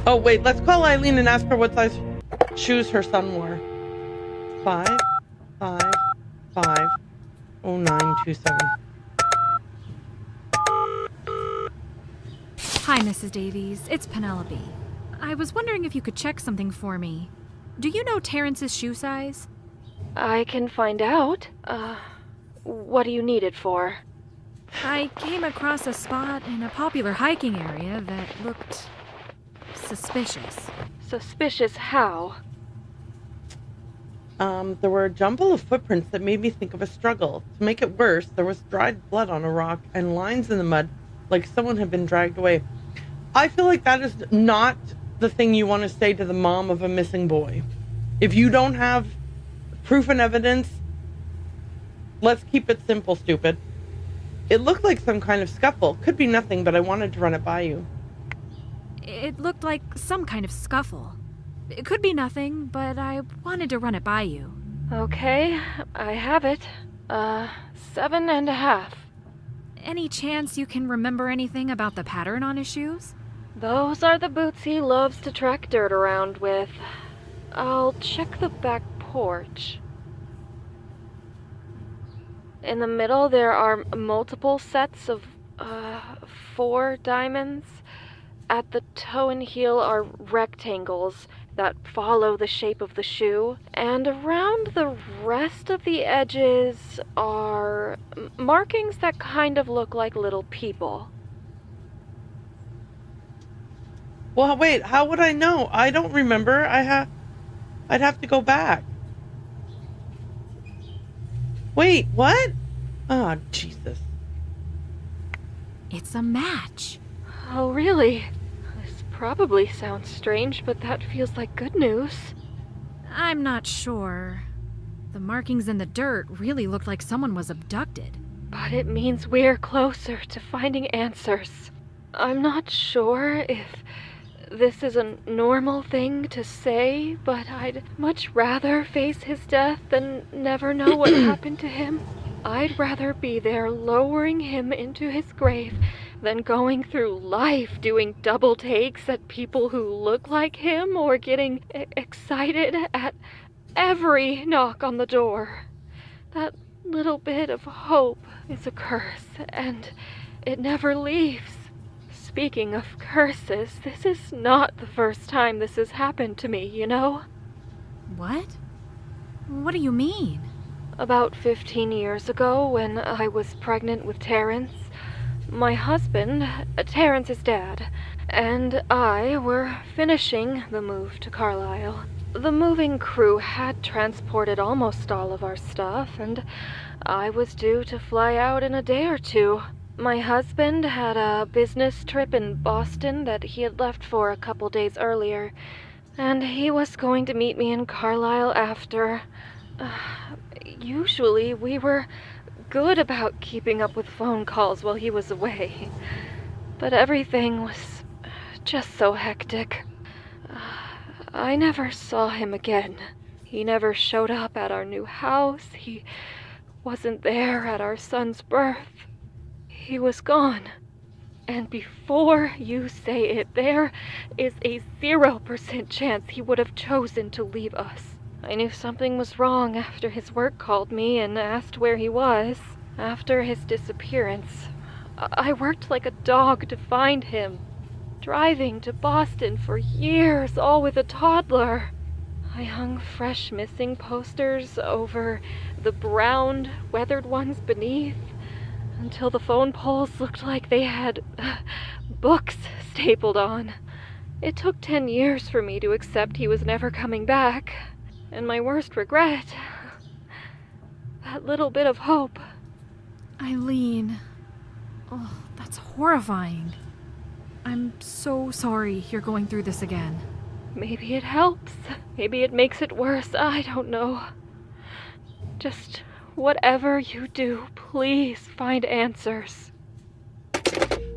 Oh, wait, let's call Eileen and ask her what size shoes her son wore. 5550927. Hi, Mrs. Davies. It's Penelope. I was wondering if you could check something for me. Do you know Terrence's shoe size? I can find out. What do you need it for? I came across a spot in a popular hiking area that looked suspicious. Suspicious how? There were a jumble of footprints that made me think of a struggle. To make it worse, there was dried blood on a rock and lines in the mud like someone had been dragged away. I feel like that is not the thing you want to say to the mom of a missing boy. If you don't have proof and evidence, let's keep it simple, stupid. It looked like some kind of scuffle. Could be nothing, but I wanted to run it by you. It looked like some kind of scuffle. It could be nothing, but I wanted to run it by you. Okay, I have it. 7.5. Any chance you can remember anything about the pattern on his shoes? Those are the boots he loves to track dirt around with. I'll check the back porch. In the middle, there are multiple sets of, 4 diamonds. At the toe and heel are rectangles that follow the shape of the shoe, and around the rest of the edges are markings that kind of look like little people. Well, wait, how would I know? I don't remember. I'd have to go back. Wait, what? Oh, Jesus. It's a match. Oh, really? This probably sounds strange, but that feels like good news. I'm not sure. The markings in the dirt really looked like someone was abducted. But it means we're closer to finding answers. I'm not sure if this is a normal thing to say, but I'd much rather face his death than never know what happened to him. I'd rather be there lowering him into his grave than going through life doing double takes at people who look like him or getting excited at every knock on the door. That little bit of hope is a curse, and it never leaves. Speaking of curses, this is not the first time this has happened to me, you know? What? What do you mean? About 15 years ago, when I was pregnant with Terrence, my husband, Terrence's dad, and I were finishing the move to Carlisle. The moving crew had transported almost all of our stuff, and I was due to fly out in a day or two. My husband had a business trip in Boston that he had left for a couple days earlier, and he was going to meet me in Carlisle after. Usually we were good about keeping up with phone calls while he was away, but everything was just so hectic. I never saw him again. He never showed up at our new house. He wasn't there at our son's birth. He was gone. And before you say it, there is a 0% chance he would have chosen to leave us. I knew something was wrong after his work called me and asked where he was. After his disappearance, I worked like a dog to find him, driving to Boston for years, all with a toddler. I hung fresh missing posters over the browned, weathered ones beneath, until the phone poles looked like they had books stapled on. It took 10 years for me to accept he was never coming back, and my worst regret, that little bit of hope. Eileen. Oh, that's horrifying. I'm so sorry you're going through this again. Maybe it helps. Maybe it makes it worse. I don't know. Just whatever you do, please find answers.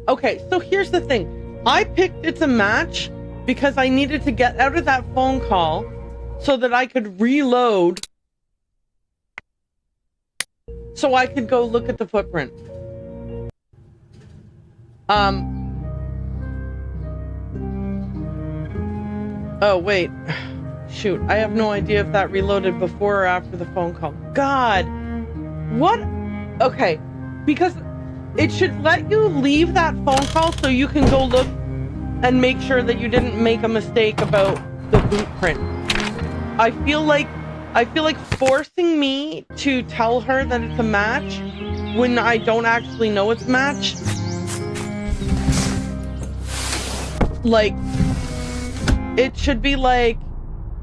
Okay, so here's the thing. I picked It's a Match because I needed to get out of that phone call so that I could reload so I could go look at the footprint. Oh, wait. Shoot, I have no idea if that reloaded before or after the phone call. God! What? Okay, because it should let you leave that phone call so you can go look and make sure that you didn't make a mistake about the boot print. I feel like forcing me to tell her that it's a match when I don't actually know it's a match. Like, it should be like,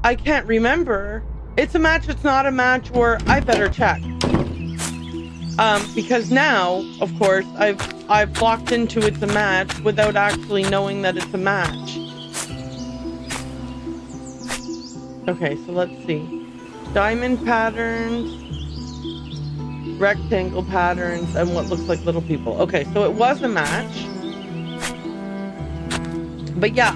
I can't remember. It's a match, it's not a match, or I better check. Because now, of course, I've locked into It's a Match without actually knowing that it's a match. Okay, so let's see. Diamond patterns, rectangle patterns, and what looks like little people. Okay, so it was a match. But yeah,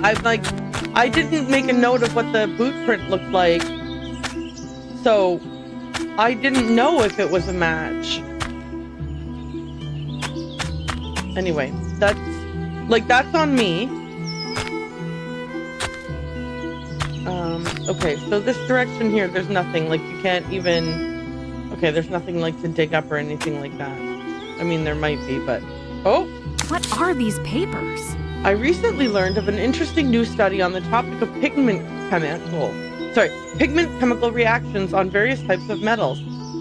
I didn't make a note of what the boot print looked like. So I didn't know if it was a match. Anyway, that's on me. Okay, so this direction here, there's nothing, like you can't even, okay, there's nothing like to dig up or anything like that. I mean, there might be, but, oh! What are these papers? I recently learned of an interesting new study on the topic of pigment chemical reactions on various types of metals.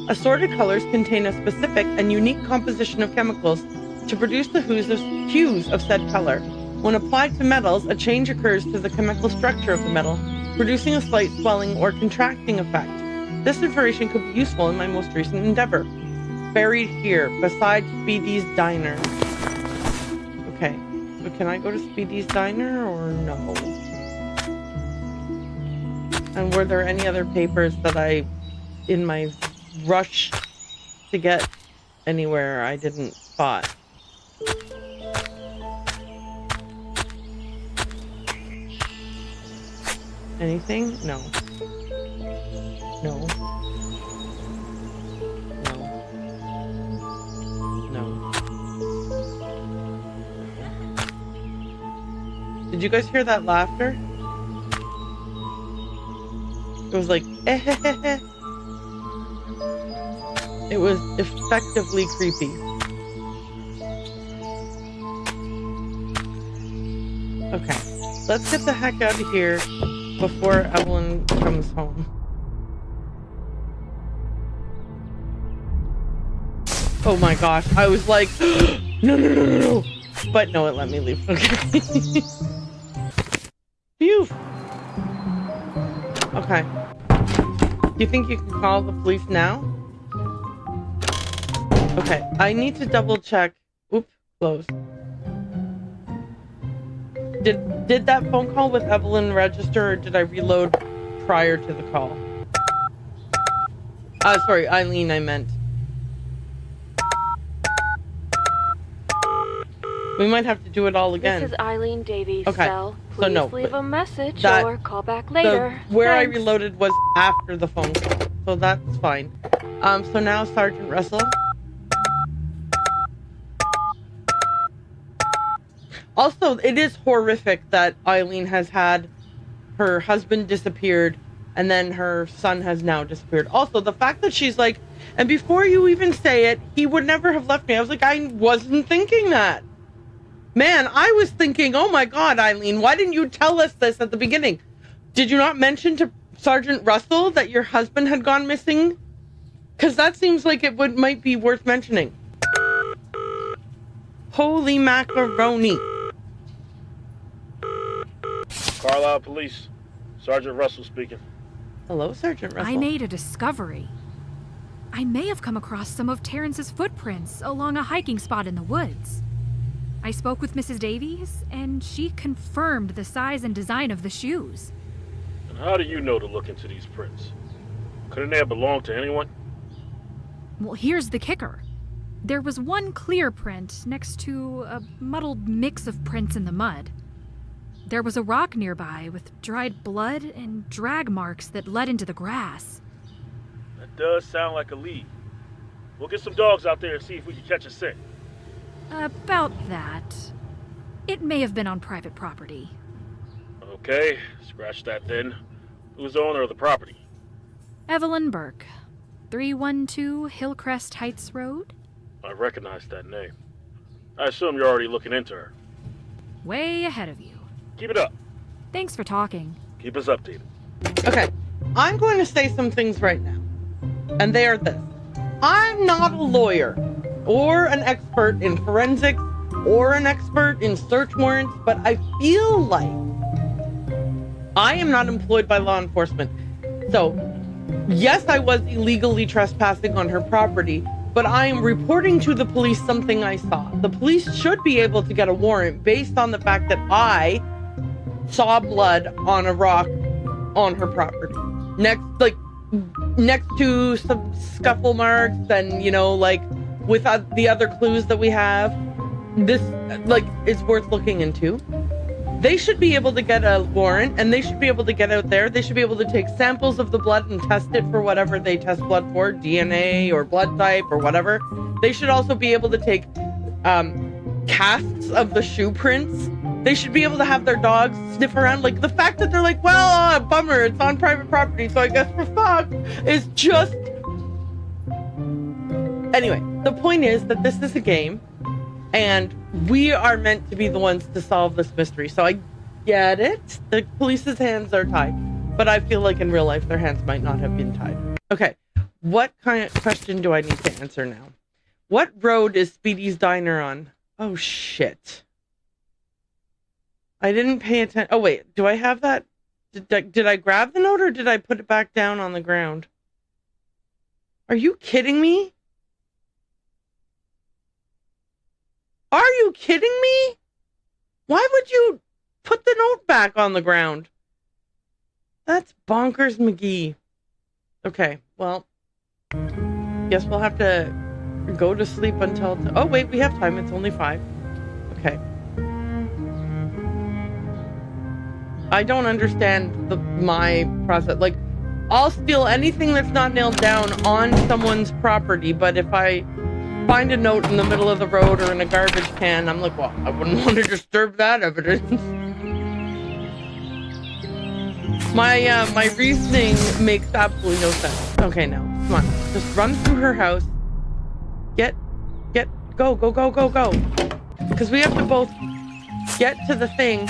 Assorted colors contain a specific and unique composition of chemicals to produce the hues of said color. When applied to metals, a change occurs to the chemical structure of the metal, producing a slight swelling or contracting effect. This information could be useful in my most recent endeavor. Buried here, beside Speedy's Diner. Okay, so can I go to Speedy's Diner or no? And were there any other papers that in my rush to get anywhere, I didn't spot? Anything? No. No. No. No. Did you guys hear that laughter? It was like, eh. It was effectively creepy. Okay, let's get the heck out of here before Evelyn comes home. Oh my gosh, I was like, no. But no, it let me leave. Okay. Phew. Okay. Do you think you can call the police now? Okay, I need to double check. Oop, close. Did that phone call with Evelyn register, or did I reload prior to the call? Sorry, Eileen, I meant. We might have to do it all again. This is Eileen Davies' okay. cell. Please so no, leave a message or call back later. Where Thanks. I reloaded was after the phone call, so that's fine. So now Sergeant Russell. Also, it is horrific that Eileen has had her husband disappeared and then her son has now disappeared. Also, the fact that she's like, and before you even say it, he would never have left me. I was like, I wasn't thinking that. Man, I was thinking, oh my God, Eileen, why didn't you tell us this at the beginning? Did you not mention to Sergeant Russell that your husband had gone missing? Because that seems like it might be worth mentioning. Holy macaroni. Carlisle Police. Sergeant Russell speaking. Hello, Sergeant Russell. I made a discovery. I may have come across some of Terrence's footprints along a hiking spot in the woods. I spoke with Mrs. Davies, and she confirmed the size and design of the shoes. And how do you know to look into these prints? Couldn't they have belonged to anyone? Well, here's the kicker. There was one clear print next to a muddled mix of prints in the mud. There was a rock nearby with dried blood and drag marks that led into the grass. That does sound like a lead. We'll get some dogs out there and see if we can catch a scent. About that. It may have been on private property. Okay, scratch that then. Who's the owner of the property? Evelyn Burke, 312 Hillcrest Heights Road. I recognize that name. I assume you're already looking into her. Way ahead of you. Keep it up. Thanks for talking. Keep us updated. Okay, I'm going to say some things right now. And they are this. I'm not a lawyer or an expert in forensics or an expert in search warrants, but I feel like I am not employed by law enforcement. So, yes, I was illegally trespassing on her property, but I am reporting to the police something I saw. The police should be able to get a warrant based on the fact that I saw blood on a rock on her property. Next to some scuffle marks and, with the other clues that we have. This, is worth looking into. They should be able to get a warrant, and they should be able to get out there. They should be able to take samples of the blood and test it for whatever they test blood for, DNA or blood type or whatever. They should also be able to take casts of the shoe prints. They should be able to have their dogs sniff around. Like, the fact that they're like, well, bummer, it's on private property, so I guess we're fucked, is just... Anyway, the point is that this is a game, and we are meant to be the ones to solve this mystery. So I get it. The police's hands are tied. But I feel like in real life, their hands might not have been tied. Okay, what kind of question do I need to answer now? What road is Speedy's Diner on? Oh, shit. I didn't pay attention. Oh, wait. Do I have that? Did I grab the note or did I put it back down on the ground? Are you kidding me? Are you kidding me? Why would you put the note back on the ground? That's bonkers McGee. Okay, well, guess we'll have to go to sleep until... Oh, wait, we have time. It's only 5. Okay. I don't understand my process. Like, I'll steal anything that's not nailed down on someone's property, but if I find a note in the middle of the road or in a garbage can, I'm like, well, I wouldn't want to disturb that evidence. My reasoning makes absolutely no sense. Okay, now, come on. Just run through her house. Go. Because we have to both get to the thing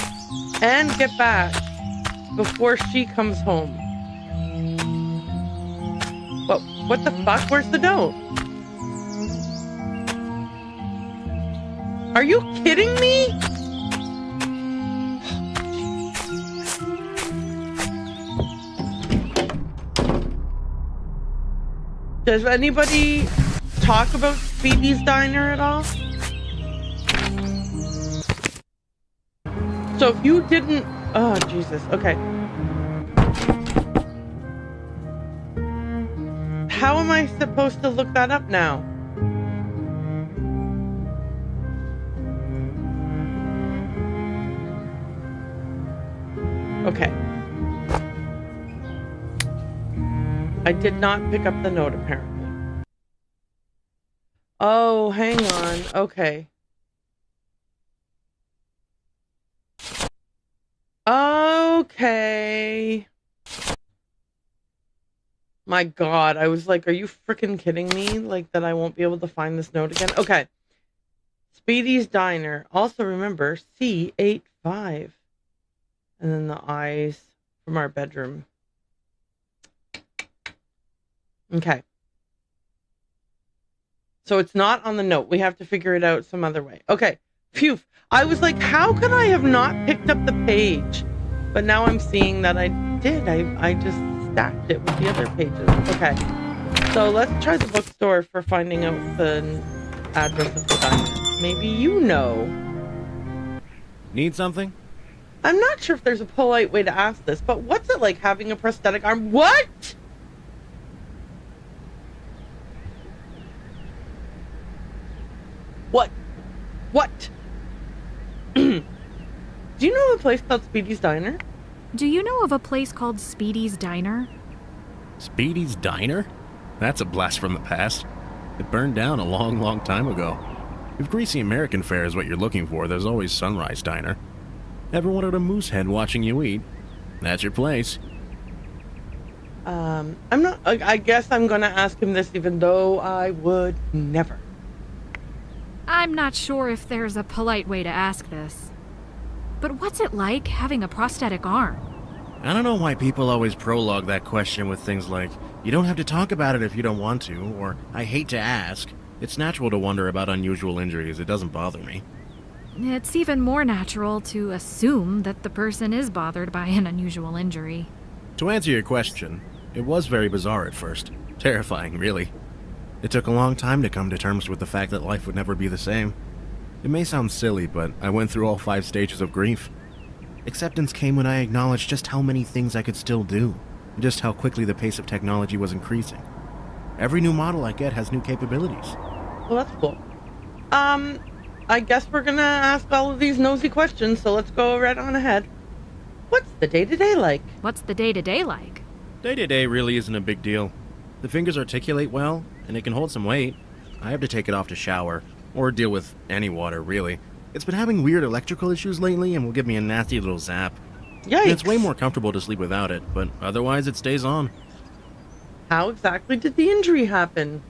and get back before she comes home. What the fuck? Where's the note? Are you kidding me? Does anybody talk about Speedy's Diner at all? So if you didn't... Oh, Jesus. Okay. How am I supposed to look that up now? Okay. I did not pick up the note, apparently. Oh, hang on. Okay. Okay. My God, I was like, are you freaking kidding me? Like, that I won't be able to find this note again? Okay. Speedy's Diner. Also remember, C85. And then the eyes from our bedroom. Okay. So it's not on the note. We have to figure it out some other way. Okay. Phew. I was like, how could I have not picked up the page? But now I'm seeing that I did. I just stacked it with the other pages. Okay. So let's try the bookstore for finding out the address of the diner. Maybe you know. Need something? I'm not sure if there's a polite way to ask this, but what's it like having a prosthetic arm? What? What? What? Do you know of a place called Speedy's Diner? Do you know of a place called Speedy's Diner? Speedy's Diner? That's a blast from the past. It burned down a long, long time ago. If greasy American fare is what you're looking for, there's always Sunrise Diner. Ever wanted a moose head watching you eat? That's your place. I guess I'm gonna ask him this even though I would never. I'm not sure if there's a polite way to ask this. But what's it like having a prosthetic arm? I don't know why people always prologue that question with things like, you don't have to talk about it if you don't want to, or I hate to ask. It's natural to wonder about unusual injuries. It doesn't bother me. It's even more natural to assume that the person is bothered by an unusual injury. To answer your question, it was very bizarre at first. Terrifying, really. It took a long time to come to terms with the fact that life would never be the same. It may sound silly, but I went through all 5 stages of grief. Acceptance came when I acknowledged just how many things I could still do, and just how quickly the pace of technology was increasing. Every new model I get has new capabilities. Well, that's cool. I guess we're gonna ask all of these nosy questions, so let's go right on ahead. What's the day-to-day like? What's the day-to-day like? Day-to-day really isn't a big deal. The fingers articulate well, and it can hold some weight. I have to take it off to shower, or deal with any water, really. It's been having weird electrical issues lately and will give me a nasty little zap. Yikes. And it's way more comfortable to sleep without it, but otherwise it stays on. How exactly did the injury happen?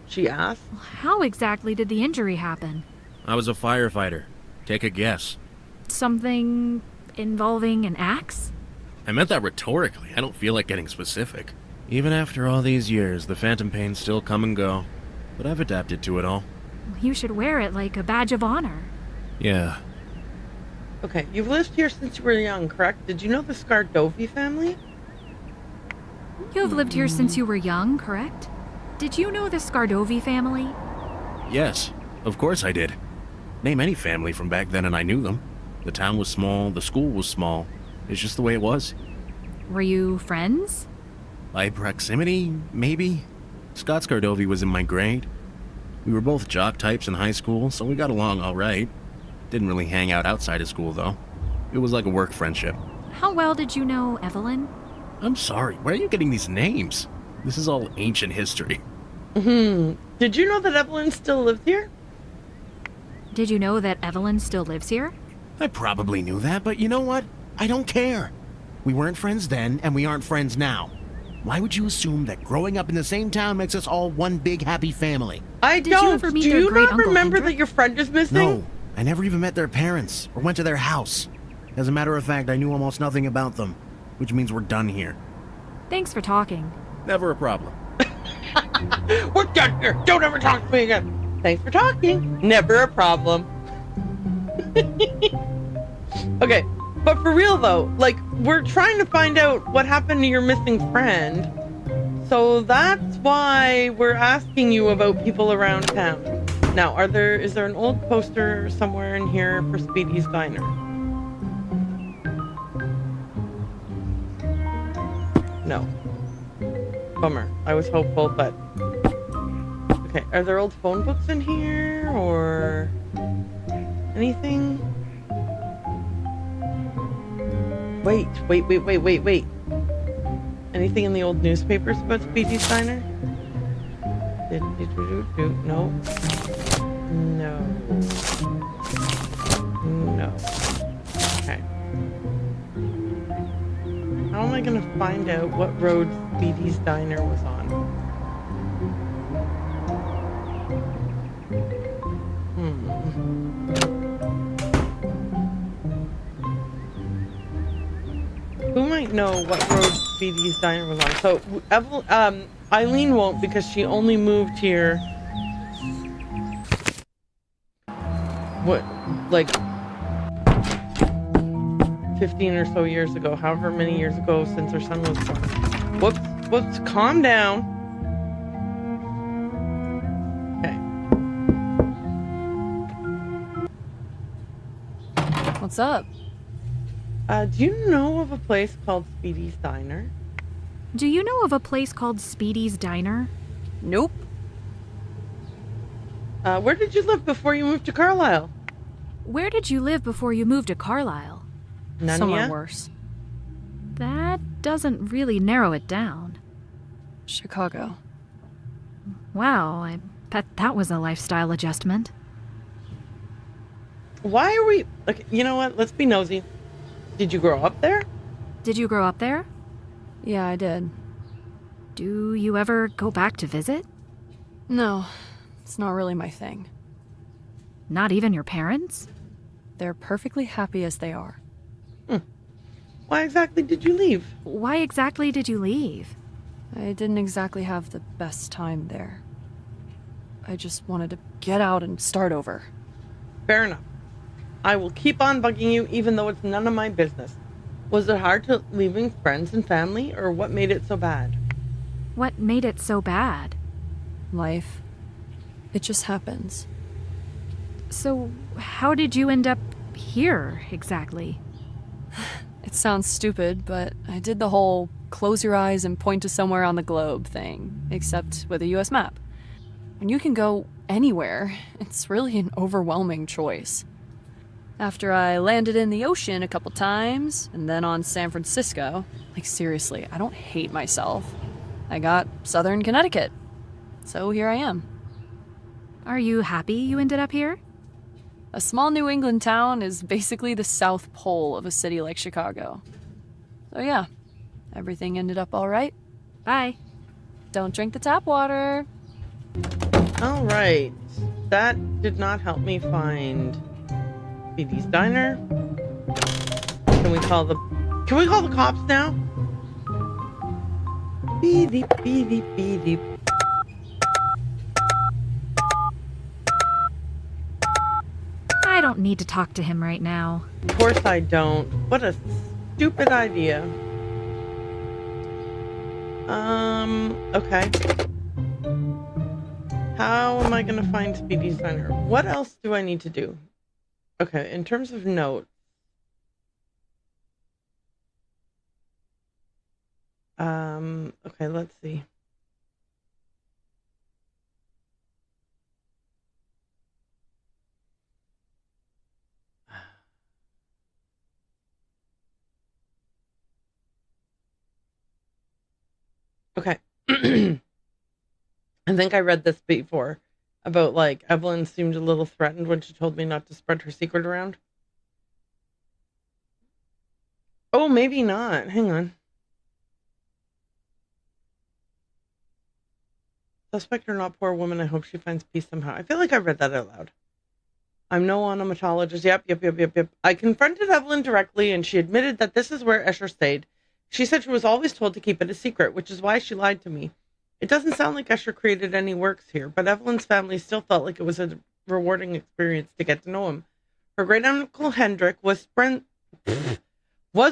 She asked. How exactly did the injury happen? I was a firefighter. Take a guess. Something involving an axe? I meant that rhetorically. I don't feel like getting specific. Even after all these years, the phantom pains still come and go. But I've adapted to it all. You should wear it like a badge of honor. Yeah. Okay, you've lived here since you were young, correct? Did you know the Scardovi family? You've lived here since you were young, correct? Did you know the Scardovi family? Yes, of course I did. Name any family from back then and I knew them. The town was small, the school was small. It's just the way it was. Were you friends? By proximity, maybe? Scott Scardovi was in my grade. We were both jock types in high school, so we got along all right. Didn't really hang out outside of school, though. It was like a work friendship. How well did you know Evelyn? I'm sorry, where are you getting these names? This is all ancient history. Did you know that Evelyn still lived here? Did you know that Evelyn still lives here? I probably knew that, but you know what? I don't care. We weren't friends then, and we aren't friends now. Why would you assume that growing up in the same town makes us all one big happy family? I Did you don't. ever meet Do their you great not uncle remember Pendrick? that your friend is missing? No, I never even met their parents or went to their house. As a matter of fact, I knew almost nothing about them, which means we're done here. Thanks for talking. Never a problem. We're done here. Don't ever talk to me again. Thanks for talking. Never a problem. Okay, but for real though, like, we're trying to find out what happened to your missing friend. So that's why we're asking you about people around town. Now, is there an old poster somewhere in here for Speedy's Diner? No. Bummer. I was hopeful, but... Okay, are there old phone books in here, or... anything? Wait. Anything in the old newspapers about Speedy's Diner? No. No. Okay. How am I gonna find out what road Speedy's Diner was on? Who might know what road Speedy's Diner was on? So, Eileen won't because she only moved here. What, like 15 or so years ago, however many years ago since her son was born. Whoops, calm down. Okay. What's up? Do you know of a place called Speedy's Diner? Do you know of a place called Speedy's Diner? Nope. Where did you live before you moved to Carlisle? Where did you live before you moved to Carlisle? Somewhere worse. That doesn't really narrow it down. Chicago. Wow, I bet that was a lifestyle adjustment. Why are we... Okay, you know what? Let's be nosy. Did you grow up there? Did you grow up there? Yeah, I did. Do you ever go back to visit? No, it's not really my thing. Not even your parents? They're perfectly happy as they are. Why exactly did you leave? Why exactly did you leave? I didn't exactly have the best time there. I just wanted to get out and start over. Fair enough. I will keep on bugging you even though it's none of my business. Was it hard to leaving friends and family, or what made it so bad? What made it so bad? Life. It just happens. So, how did you end up here, exactly? It sounds stupid, but I did the whole close your eyes and point to somewhere on the globe thing, except with a US map. When you can go anywhere, it's really an overwhelming choice. After I landed in the ocean a couple times, and then on San Francisco, like seriously, I don't hate myself. I got Southern Connecticut. So here I am. Are you happy you ended up here? A small New England town is basically the South Pole of a city like Chicago. So yeah, everything ended up all right. Bye. Don't drink the tap water. All right. That did not help me find Speedy's Diner. Can we call the cops now? Beep, beep, beep, beep, beep. I don't need to talk to him right now. Of course I don't. What a stupid idea. Okay. How am I gonna find Speedy's Diner? What else do I need to do? Okay, in terms of notes. Okay, let's see. Okay. I think I read this before about like Evelyn seemed a little threatened when she told me not to spread her secret around. Oh, maybe not. Hang on. Suspect or not, poor woman. I hope she finds peace somehow. I feel like I read that out loud. I'm no onomatologist. Yep. I confronted Evelyn directly and she admitted that this is where Escher stayed. She said she was always told to keep it a secret, which is why she lied to me. It doesn't sound like Escher created any works here, but Evelyn's family still felt like it was a rewarding experience to get to know him. Her great-uncle Hendrik was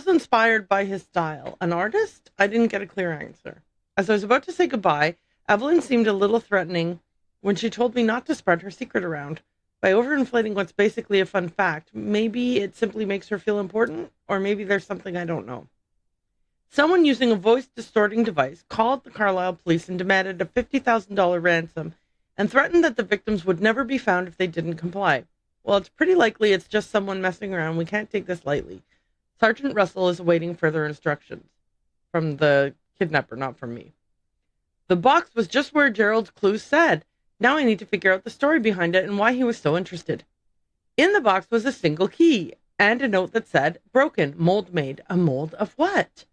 inspired by his style. An artist? I didn't get a clear answer. As I was about to say goodbye, Evelyn seemed a little threatening when she told me not to spread her secret around. By overinflating what's basically a fun fact, maybe it simply makes her feel important, or maybe there's something I don't know. Someone using a voice-distorting device called the Carlisle police and demanded a $50,000 ransom and threatened that the victims would never be found if they didn't comply. Well, it's pretty likely it's just someone messing around. We can't take this lightly. Sergeant Russell is awaiting further instructions from the kidnapper, not from me. The box was just where Gerald's clues said. Now I need to figure out the story behind it and why he was so interested. In the box was a single key and a note that said, broken, mold made. A mold of what?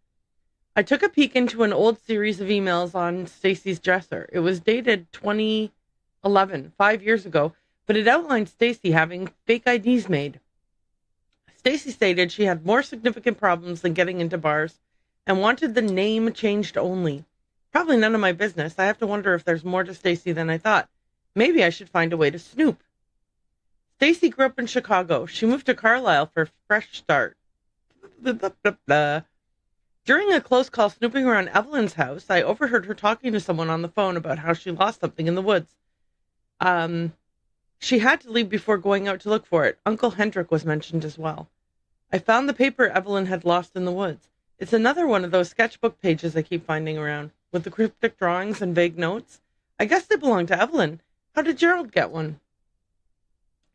I took a peek into an old series of emails on Stacy's dresser. It was dated 2011, 5 years ago, but it outlined Stacy having fake IDs made. Stacy stated she had more significant problems than getting into bars and wanted the name changed only. Probably none of my business. I have to wonder if there's more to Stacy than I thought. Maybe I should find a way to snoop. Stacy grew up in Chicago. She moved to Carlisle for a fresh start. During a close call snooping around Evelyn's house, I overheard her talking to someone on the phone about how she lost something in the woods. She had to leave before going out to look for it. Uncle Hendrick was mentioned as well. I found the paper Evelyn had lost in the woods. It's another one of those sketchbook pages I keep finding around, with the cryptic drawings and vague notes. I guess they belong to Evelyn. How did Gerald get one?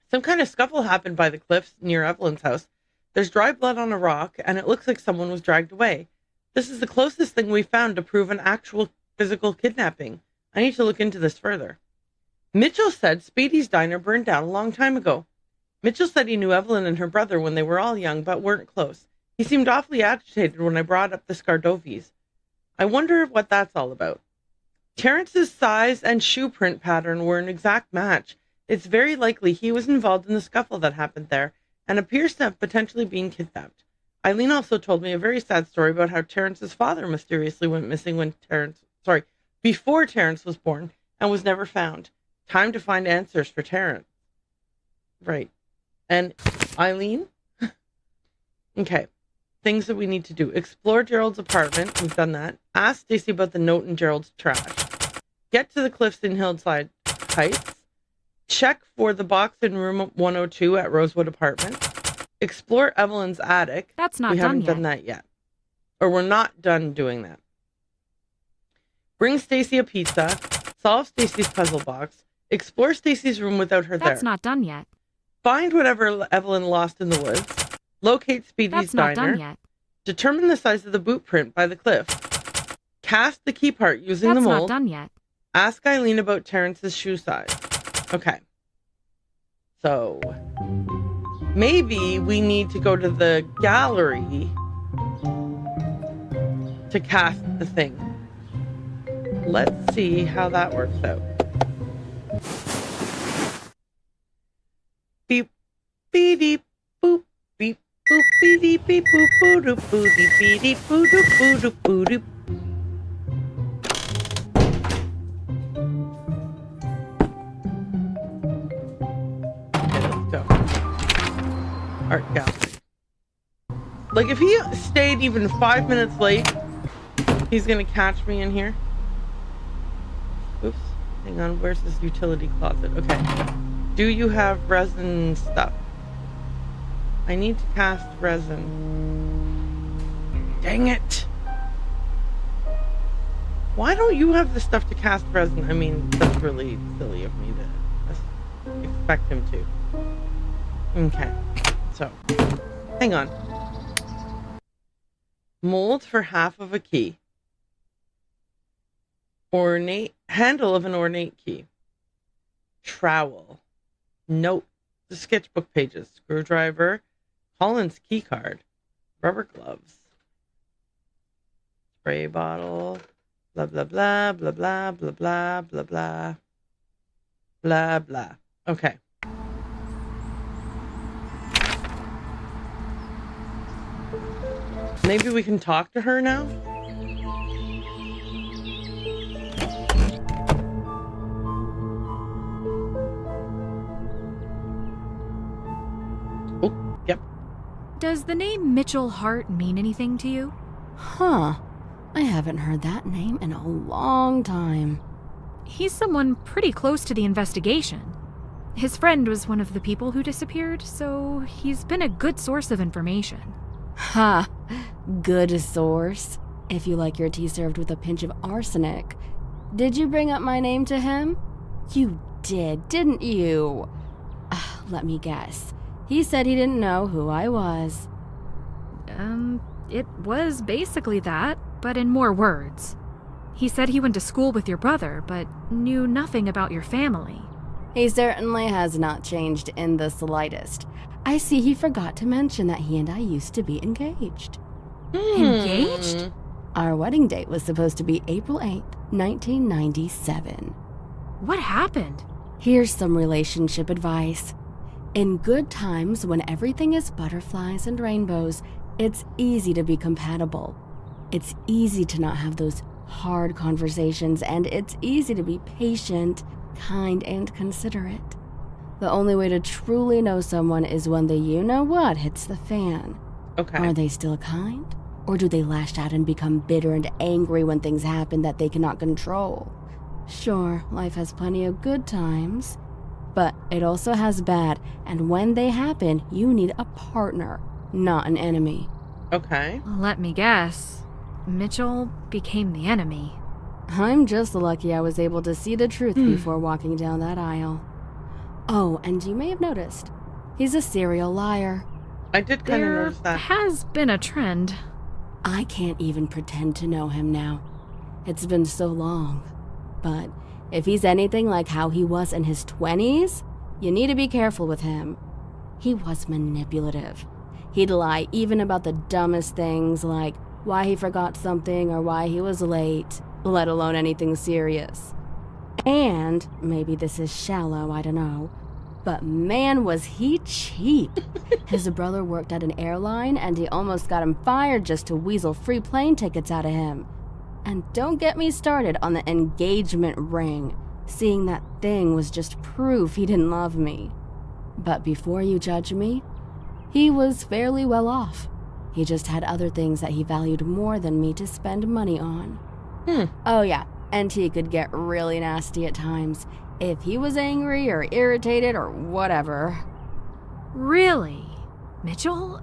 Some kind of scuffle happened by the cliffs near Evelyn's house. There's dry blood on a rock, and it looks like someone was dragged away. This is the closest thing we've found to prove an actual physical kidnapping. I need to look into this further. Mitchell said Speedy's diner burned down a long time ago. Mitchell said he knew Evelyn and her brother when they were all young, but weren't close. He seemed awfully agitated when I brought up the Scardovis. I wonder what that's all about. Terrence's size and shoe print pattern were an exact match. It's very likely he was involved in the scuffle that happened there, and appears to have potentially been kidnapped. Eileen also told me a very sad story about how Terrence's father mysteriously went missing before Terrence was born, and was never found. Time to find answers for Terrence. Right. And Eileen? Okay. Things that we need to do. Explore Gerald's apartment. We've done that. Ask Stacy about the note in Gerald's trash. Get to the cliffs in Hillside Heights. Check for the box in room 102 at Rosewood Apartment. Explore Evelyn's attic. That's not done yet. We haven't done that yet. Or we're not done doing that. Bring Stacy a pizza. Solve Stacy's puzzle box. Explore Stacy's room without her there. That's not done yet. Find whatever Evelyn lost in the woods. Locate Speedy's diner. That's not done yet. Determine the size of the boot print by the cliff. Cast the key part using the mold. That's not done yet. Ask Eileen about Terrence's shoe size. Okay. So, maybe we need to go to the gallery to cast the thing. Let's see how that works out. Beep, beep, beep, boop, beep, boop, beep, beep, beep, boop, boo, doop, boo, deep, beep, deep, boo, doop, boo, doop, boo, doop. Okay, let's go. Art gallery. Like, if he stayed even 5 minutes late, he's gonna catch me in here. Oops. Hang on, where's this utility closet? Okay. Do you have resin stuff? I need to cast resin. Dang it! Why don't you have the stuff to cast resin? I mean, that's really silly of me to expect him to. Okay. So, hang on. Mold for half of a key. Ornate handle of an ornate key. Trowel. Note. The sketchbook pages. Screwdriver. Collins key card. Rubber gloves. Spray bottle. Blah blah blah blah blah blah blah blah blah. Blah blah. Okay. Maybe we can talk to her now? Oh, yep. Does the name Mitchell Hart mean anything to you? Huh. I haven't heard that name in a long time. He's someone pretty close to the investigation. His friend was one of the people who disappeared, so he's been a good source of information. Ha! Good source. If you like your tea served with a pinch of arsenic. Did you bring up my name to him? You did, didn't you? Let me guess. He said he didn't know who I was. It was basically that, but in more words. He said he went to school with your brother, but knew nothing about your family. He certainly has not changed in the slightest. I see he forgot to mention that he and I used to be engaged. Engaged? Our wedding date was supposed to be April 8th, 1997. What happened? Here's some relationship advice. In good times, when everything is butterflies and rainbows, it's easy to be compatible. It's easy to not have those hard conversations, and it's easy to be patient, kind, and considerate. The only way to truly know someone is when the you-know-what hits the fan. Okay. Are they still kind? Or do they lash out and become bitter and angry when things happen that they cannot control? Sure, life has plenty of good times, but it also has bad, and when they happen, you need a partner, not an enemy. Okay. Let me guess. Mitchell became the enemy. I'm just lucky I was able to see the truth before walking down that aisle. Oh, and you may have noticed, he's a serial liar. I did kind of There notice that. has been a trend. I can't even pretend to know him now. It's been so long. But if he's anything like how he was in his 20s, you need to be careful with him. He was manipulative. He'd lie even about the dumbest things, like why he forgot something or why he was late, let alone anything serious. And maybe this is shallow, I don't know, but man, was he cheap. His brother worked at an airline, and he almost got him fired just to weasel free plane tickets out of him. And don't get me started on the engagement ring. Seeing that thing was just proof he didn't love me. But before you judge me, he was fairly well off. He just had other things that he valued more than me to spend money on. Oh yeah, and he could get really nasty at times if he was angry or irritated or whatever. Really? Mitchell?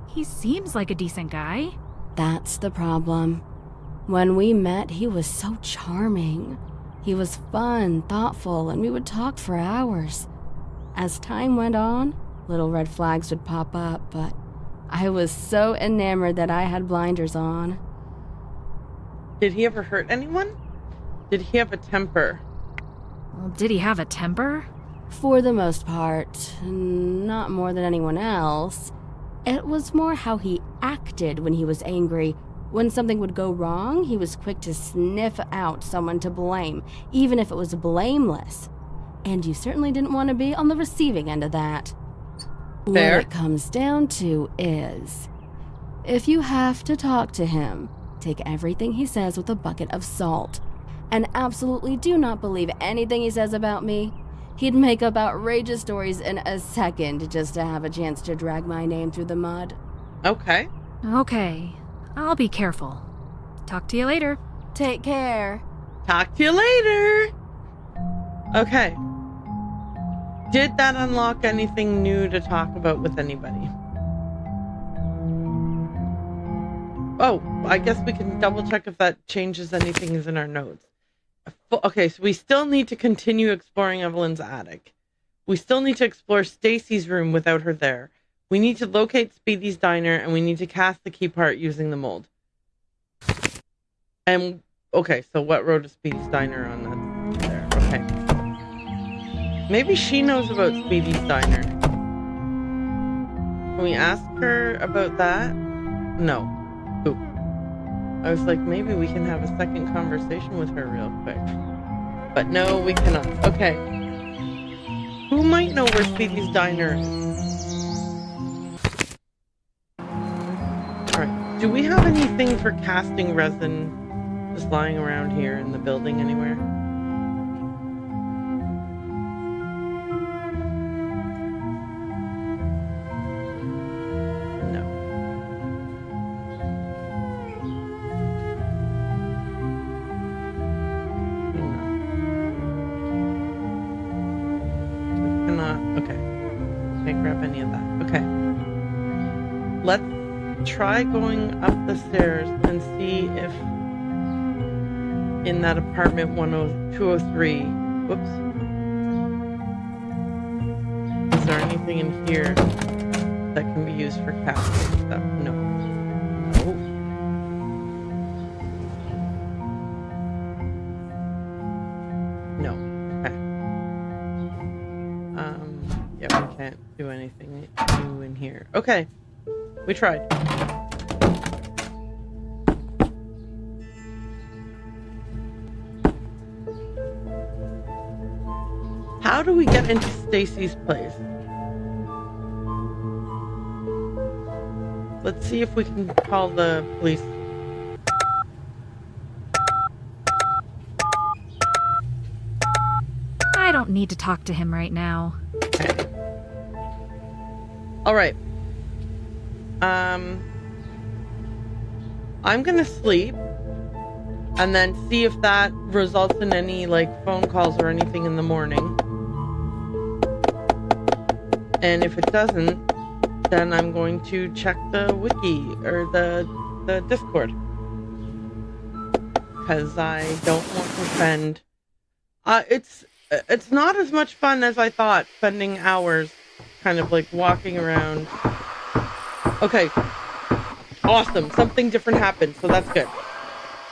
He seems like a decent guy. That's the problem. When we met, he was so charming. He was fun, thoughtful, and we would talk for hours. As time went on, little red flags would pop up, but I was so enamored that I had blinders on. Did he ever hurt anyone? Did he have a temper? Well, did he have a temper? For the most part, not more than anyone else. It was more how he acted when he was angry. When something would go wrong, he was quick to sniff out someone to blame, even if it was blameless. And you certainly didn't want to be on the receiving end of that. Fair. What it comes down to is, if you have to talk to him, take everything he says with a bucket of salt. And absolutely do not believe anything he says about me. He'd make up outrageous stories in a second just to have a chance to drag my name through the mud. Okay. Okay. I'll be careful. Talk to you later. Take care. Talk to you later. Okay. Did that unlock anything new to talk about with anybody? Oh, I guess we can double check if that changes anything in our notes. Okay, so we still need to continue exploring Evelyn's attic. We still need to explore Stacy's room without her there. We need to locate Speedy's diner, and we need to cast the key part using the mold. And, okay, so what road is Speedy's diner on? That's there, okay. Maybe she knows about Speedy's diner. Can we ask her about that? No. Oop. I was like, maybe we can have a second conversation with her real quick. But no, we cannot. Okay. Who might know where Speedy's diner is? Alright. Do we have anything for casting resin just lying around here in the building anywhere? Let's try going up the stairs and see if in that apartment 203, whoops, is there anything in here that can be used for casting stuff? No. No. Okay. Yeah, we can't do anything new in here. Okay. We tried. How do we get into Stacy's place? Let's see if we can call the police. need to talk to him right now. Okay. All right. I'm gonna sleep and then see if that results in any like phone calls or anything in the morning. And if it doesn't, then I'm going to check the wiki or the Discord. Because I don't want to spend... It's not as much fun as I thought, spending hours kind of like walking around. Okay. Awesome. Something different happened, so that's good.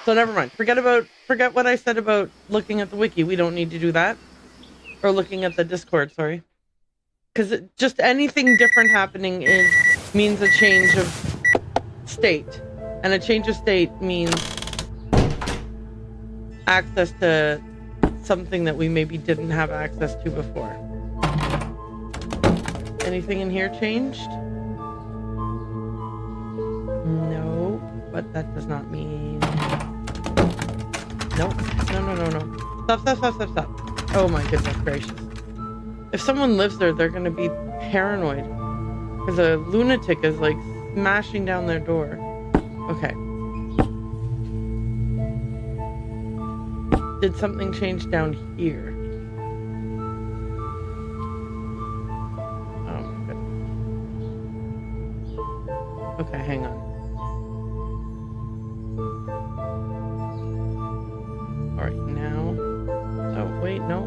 So never mind. Forget what I said about looking at the wiki. We don't need to do that. Or looking at the Discord, sorry. Because just anything different happening means a change of state. And a change of state means access to something that we maybe didn't have access to before. Anything in here changed? No, but that does not mean... Nope. No. Stop. Oh my goodness gracious. If someone lives there, they're gonna be paranoid. Because a lunatic is like smashing down their door. Okay. Did something change down here? Oh my goodness. Okay, hang on. Alright, now... Oh, wait, no.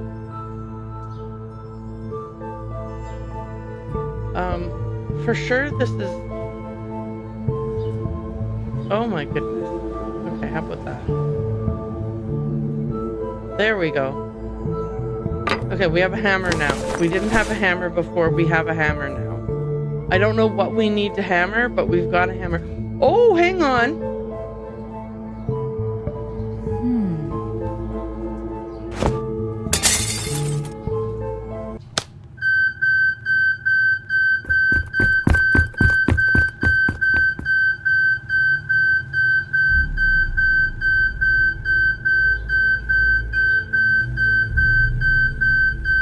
For sure this is... Oh my goodness. Okay, how about that? There we go. Okay, we have a hammer now. We didn't have a hammer before, we have a hammer now. I don't know what we need to hammer, but we've got a hammer. Oh, hang on!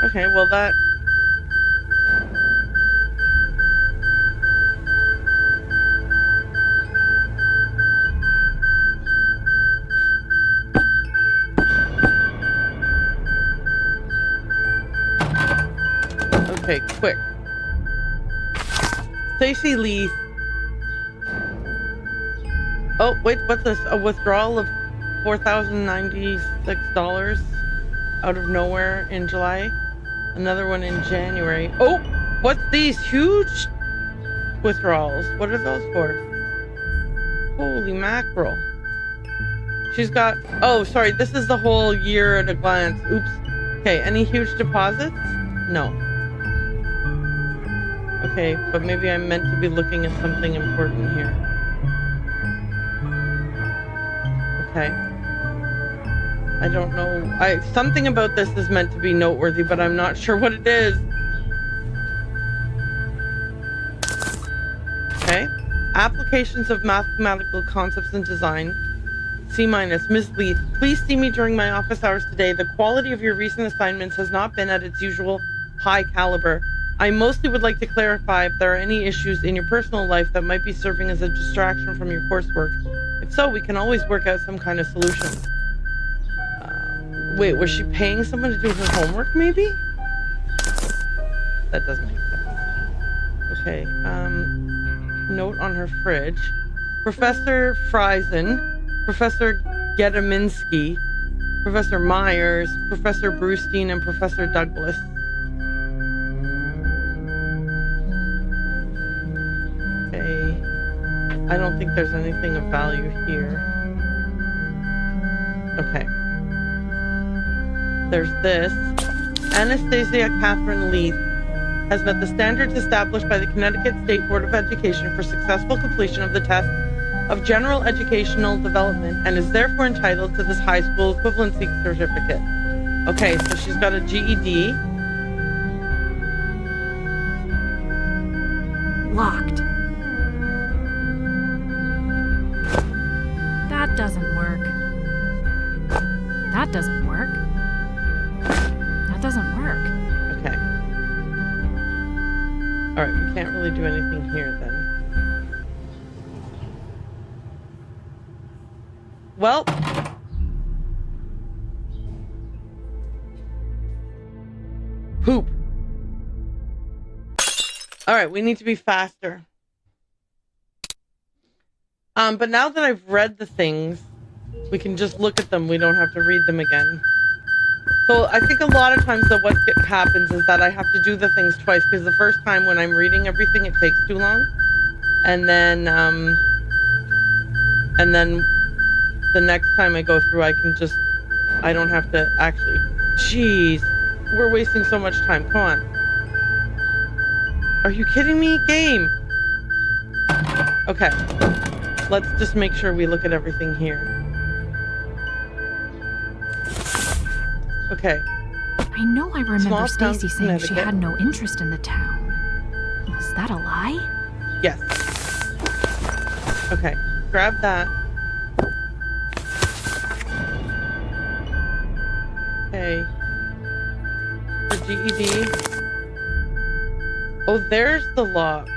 Okay, well that... Okay, quick. Stacy Lee. Oh, wait, what's this? A withdrawal of $4,096 out of nowhere in July. Another one in January. Oh, what's these huge withdrawals? What are those for? Holy mackerel. She's got... Oh, sorry, this is the whole year at a glance. Oops. Okay, any huge deposits? No. Okay, but maybe I'm meant to be looking at something important here. Okay. I don't know. Something about this is meant to be noteworthy, but I'm not sure what it is. Okay. Applications of mathematical concepts and design. C-. Ms. Leith, please see me during my office hours today. The quality of your recent assignments has not been at its usual high caliber. I mostly would like to clarify if there are any issues in your personal life that might be serving as a distraction from your coursework. If so, we can always work out some kind of solution. Wait, was she paying someone to do her homework, maybe? That doesn't make sense. Okay, note on her fridge. Professor Friesen, Professor Gediminsky, Professor Myers, Professor Brewstein, and Professor Douglas. Okay, I don't think there's anything of value here. Okay. There's this. Anastasia Catherine Leith has met the standards established by the Connecticut State Board of Education for successful completion of the test of general educational development and is therefore entitled to this high school equivalency certificate. Okay, so she's got a GED. Locked. That doesn't work. That doesn't work. That doesn't work. Alright, we can't really do anything here then. Well. Poop. Alright, we need to be faster. But now that I've read the things, we can just look at them. We don't have to read them again. So I think a lot of times what happens is that I have to do the things twice, because the first time when I'm reading everything, it takes too long. And then the next time I go through, I don't have to actually, jeez, we're wasting so much time. Come on. Are you kidding me? Game. Okay. Let's just make sure we look at everything here. Okay. I know I remember Small town, Stacy saying she Connecticut. had no interest in the town. Was that a lie? Yes. Okay. Grab that. Okay. For GED. Oh, there's the lock.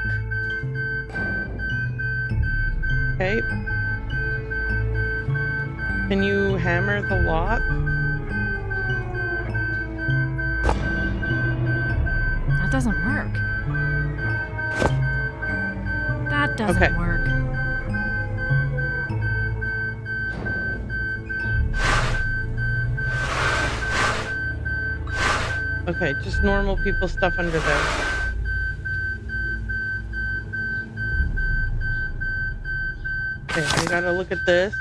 Okay. Can you hammer the lock? That doesn't work. That doesn't Okay. work. Okay, just normal people stuff under there. Okay, I gotta look at this.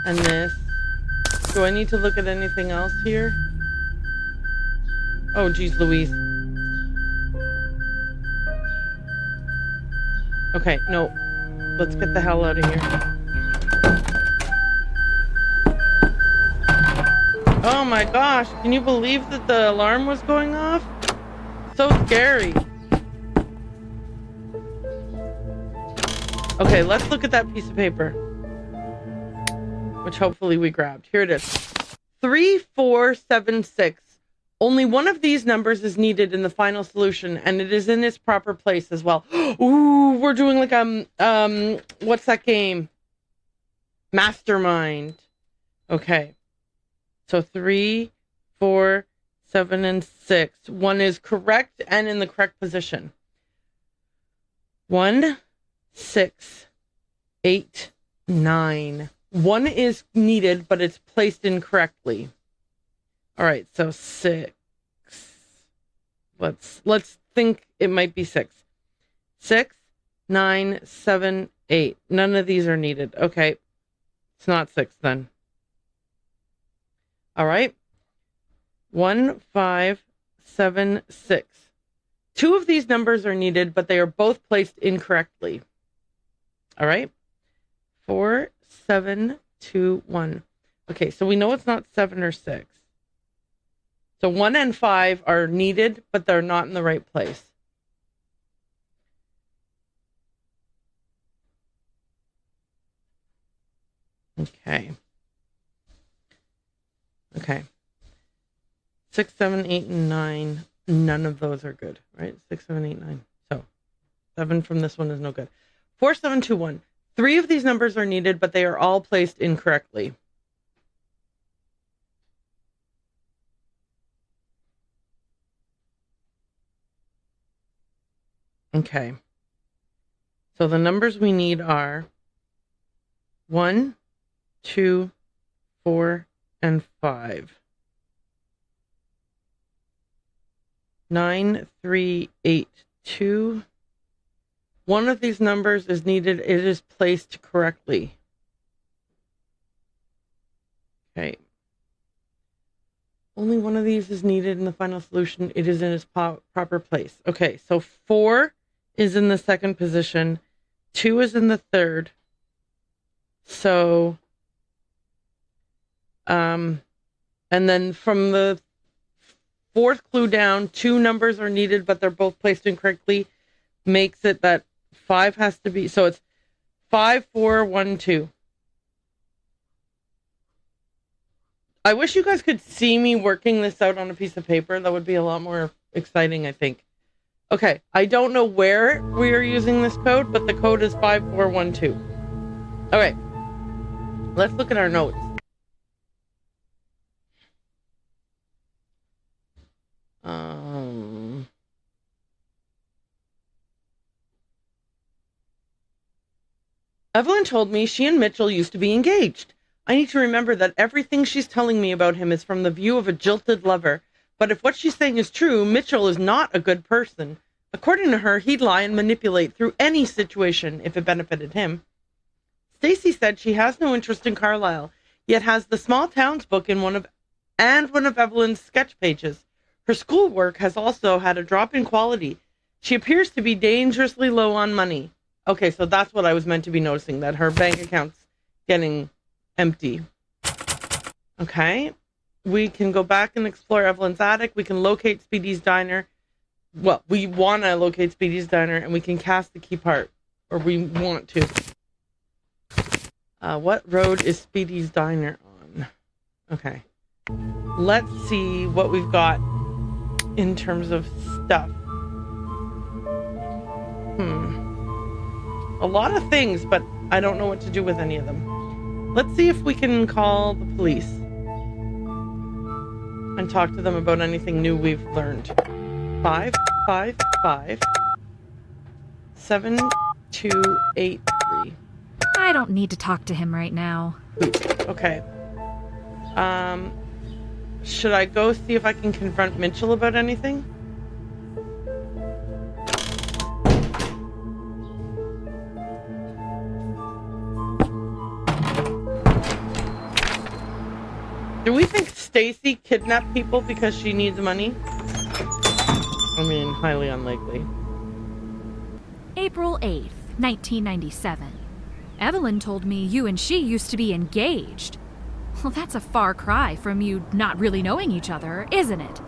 And this. Do I need to look at anything else here? Oh, geez Louise. Okay, no. Let's get the hell out of here. Oh my gosh, can you believe that the alarm was going off? So scary. Okay, let's look at that piece of paper. Which hopefully we grabbed. Here it is. 3476. Only one of these numbers is needed in the final solution, and it is in its proper place as well. Ooh, we're doing like what's that game? Mastermind. Okay. So 3, 4, 7, and 6. One is correct and in the correct position. 1, 6, 8, 9. One is needed, but it's placed incorrectly. All right, so 6. Let's think it might be 6. 6, 9, 7, 8. None of these are needed. Okay, it's not 6 then. All right. 1, 5, 7, 6. Two of these numbers are needed, but they are both placed incorrectly. All right. 4, 7, 2, 1. Okay, so we know it's not 7 or 6. So 1 and 5 are needed, but they're not in the right place. Okay. Okay. 6, 7, 8, and 9. None of those are good, right? 6, 7, 8, 9. So 7 from this one is no good. 4, 7, 2, 1. 3 of these numbers are needed, but they are all placed incorrectly. Okay. So the numbers we need are 1, 2, 4, and 5. 9, 3, 8, 2. One of these numbers is needed. It is placed correctly. Okay. Only one of these is needed in the final solution. It is in its proper place. Okay, so 4 is in the second position. 2 is in the third. So, and then from the fourth clue down, 2 numbers are needed, but they're both placed incorrectly. Makes it that 5 has to be, so it's 5, 4, 1, 2. I wish you guys could see me working this out on a piece of paper. That would be a lot more exciting, I think. Okay, I don't know where we are using this code, but the code is 5412. Okay, let's look at our notes. Evelyn told me she and Mitchell used to be engaged. I need to remember that everything she's telling me about him is from the view of a jilted lover. But if what she's saying is true, Mitchell is not a good person. According to her, he'd lie and manipulate through any situation if it benefited him. Stacy said she has no interest in Carlisle, yet has the Small Towns book in one of Evelyn's sketch pages. Her schoolwork has also had a drop in quality. She appears to be dangerously low on money. Okay, so that's what I was meant to be noticing, that her bank account's getting empty. Okay, we can go back and explore Evelyn's attic. We can locate Speedy's diner. Well, we want to locate Speedy's diner, and we can cast the key part, or we want to. What road is Speedy's diner on? Okay, let's see what we've got in terms of stuff. A lot of things, but I don't know what to do with any of them. Let's see if we can call the police and talk to them about anything new we've learned. 555 7283. I don't need to talk to him right now. Okay. Should I go see if I can confront Mitchell about anything? Do we think Stacy kidnapped people because she needs money? I mean, highly unlikely. April 8th, 1997. Evelyn told me you and she used to be engaged. Well, that's a far cry from you not really knowing each other, isn't it?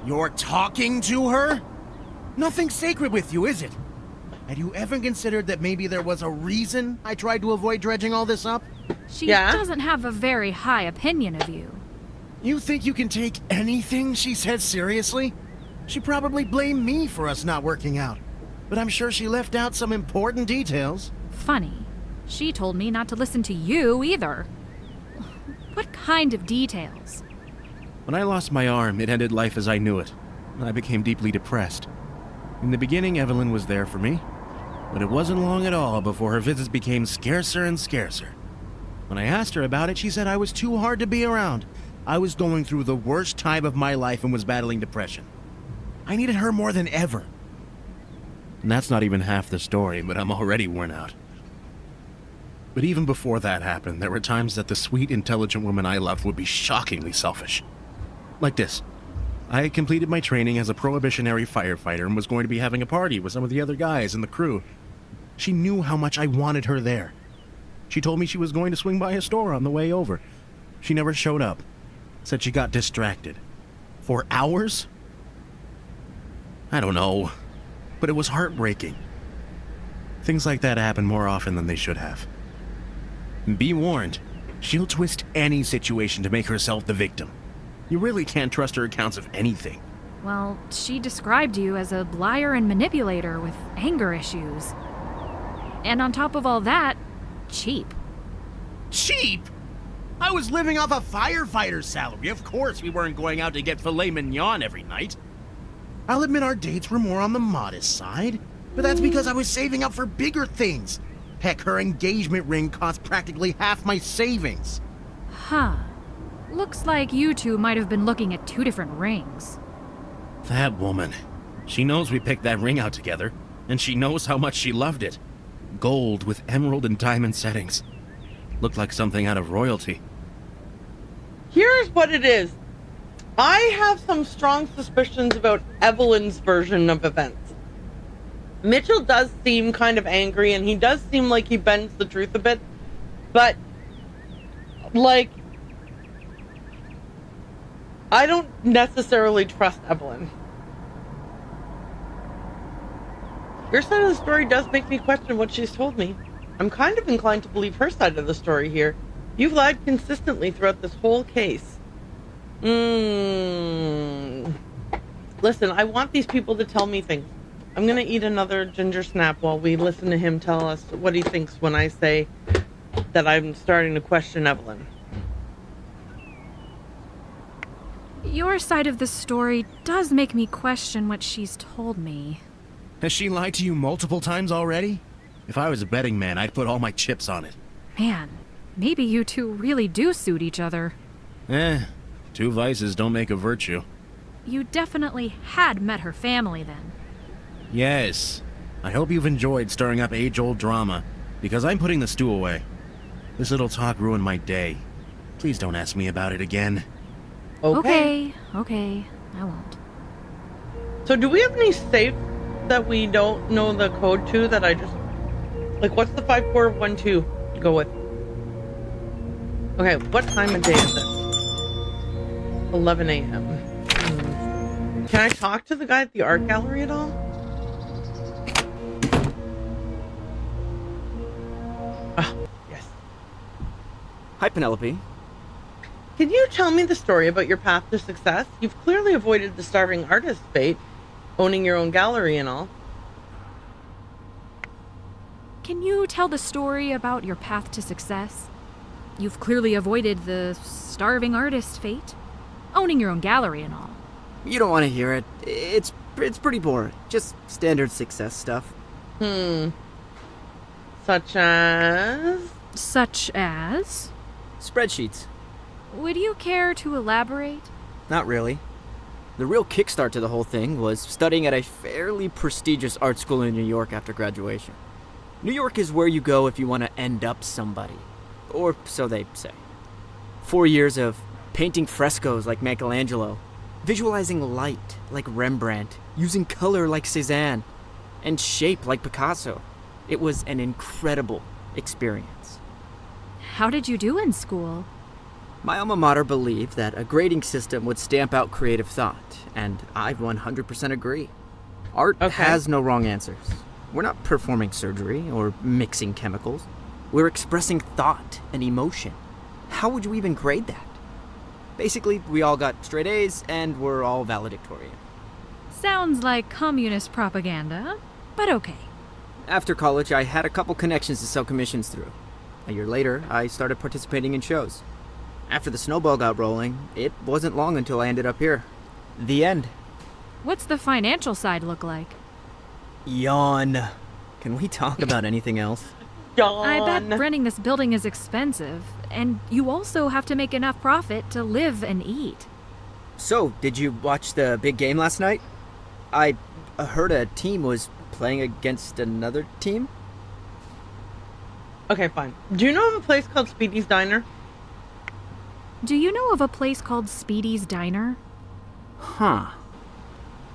You're talking to her? Nothing sacred with you, is it? Had you ever considered that maybe there was a reason I tried to avoid dredging all this up? She doesn't have a very high opinion of you. You think you can take anything she said seriously? She probably blamed me for us not working out, but I'm sure she left out some important details. Funny. She told me not to listen to you either. What kind of details? When I lost my arm, it ended life as I knew it. I became deeply depressed. In the beginning, Evelyn was there for me, but it wasn't long at all before her visits became scarcer and scarcer. When I asked her about it, she said I was too hard to be around. I was going through the worst time of my life and was battling depression. I needed her more than ever. And that's not even half the story, but I'm already worn out. But even before that happened, there were times that the sweet, intelligent woman I loved would be shockingly selfish. Like this. I had completed my training as a prohibitionary firefighter and was going to be having a party with some of the other guys in the crew. She knew how much I wanted her there. She told me she was going to swing by a store on the way over. She never showed up. Said she got distracted. For hours? I don't know. But it was heartbreaking. Things like that happen more often than they should have. Be warned, she'll twist any situation to make herself the victim. You really can't trust her accounts of anything. Well, she described you as a liar and manipulator with anger issues. And on top of all that, cheap. Cheap? I was living off a firefighter's salary. Of course we weren't going out to get filet mignon every night. I'll admit our dates were more on the modest side, but that's because I was saving up for bigger things. Heck, her engagement ring cost practically half my savings. Huh. Looks like you two might have been looking at two different rings. That woman. She knows we picked that ring out together, and she knows how much she loved it. Gold with emerald and diamond settings. Looked like something out of royalty. Here's what it is. I have some strong suspicions about Evelyn's version of events. Mitchell does seem kind of angry, and he does seem like he bends the truth a bit, but, like, I don't necessarily trust Evelyn. Your side of the story does make me question what she's told me. I'm kind of inclined to believe her side of the story here. You've lied consistently throughout this whole case. Listen, I want these people to tell me things. I'm gonna eat another ginger snap while we listen to him tell us what he thinks when I say that I'm starting to question Evelyn. Your side of the story does make me question what she's told me. Has she lied to you multiple times already? If I was a betting man, I'd put all my chips on it. Man, maybe you two really do suit each other. Two vices don't make a virtue. You definitely had met her family then. Yes. I hope you've enjoyed stirring up age-old drama, because I'm putting the stew away. This little talk ruined my day. Please don't ask me about it again. Okay, I won't. So do we have any safe that we don't know the code to that I just... Like, what's the 5412 go with? Okay, what time of day is this? 11 a.m. Can I talk to the guy at the art gallery at all? Oh, yes. Hi, Penelope. Can you tell me the story about your path to success? You've clearly avoided the starving artist fate, owning your own gallery and all. Can you tell the story about your path to success? You've clearly avoided the starving artist fate, owning your own gallery and all. You don't want to hear it. It's pretty boring. Just standard success stuff. Such as? Such as? Spreadsheets. Would you care to elaborate? Not really. The real kickstart to the whole thing was studying at a fairly prestigious art school in New York after graduation. New York is where you go if you want to end up somebody. Or so they say. 4 years of painting frescoes like Michelangelo, visualizing light like Rembrandt, using color like Cézanne, and shape like Picasso. It was an incredible experience. How did you do in school? My alma mater believed that a grading system would stamp out creative thought, and I 100% agree. Art has no wrong answers. We're not performing surgery or mixing chemicals. We're expressing thought and emotion. How would you even grade that? Basically, we all got straight A's, and we're all valedictorian. Sounds like communist propaganda, but okay. After college, I had a couple connections to sell commissions through. A year later, I started participating in shows. After the snowball got rolling, it wasn't long until I ended up here. The end. What's the financial side look like? Yawn. Can we talk about anything else? Yawn. I bet renting this building is expensive, and you also have to make enough profit to live and eat. So, did you watch the big game last night? I heard a team was playing against another team? Okay, fine. Do you know of a place called Speedy's Diner? Do you know of a place called Speedy's Diner? Huh.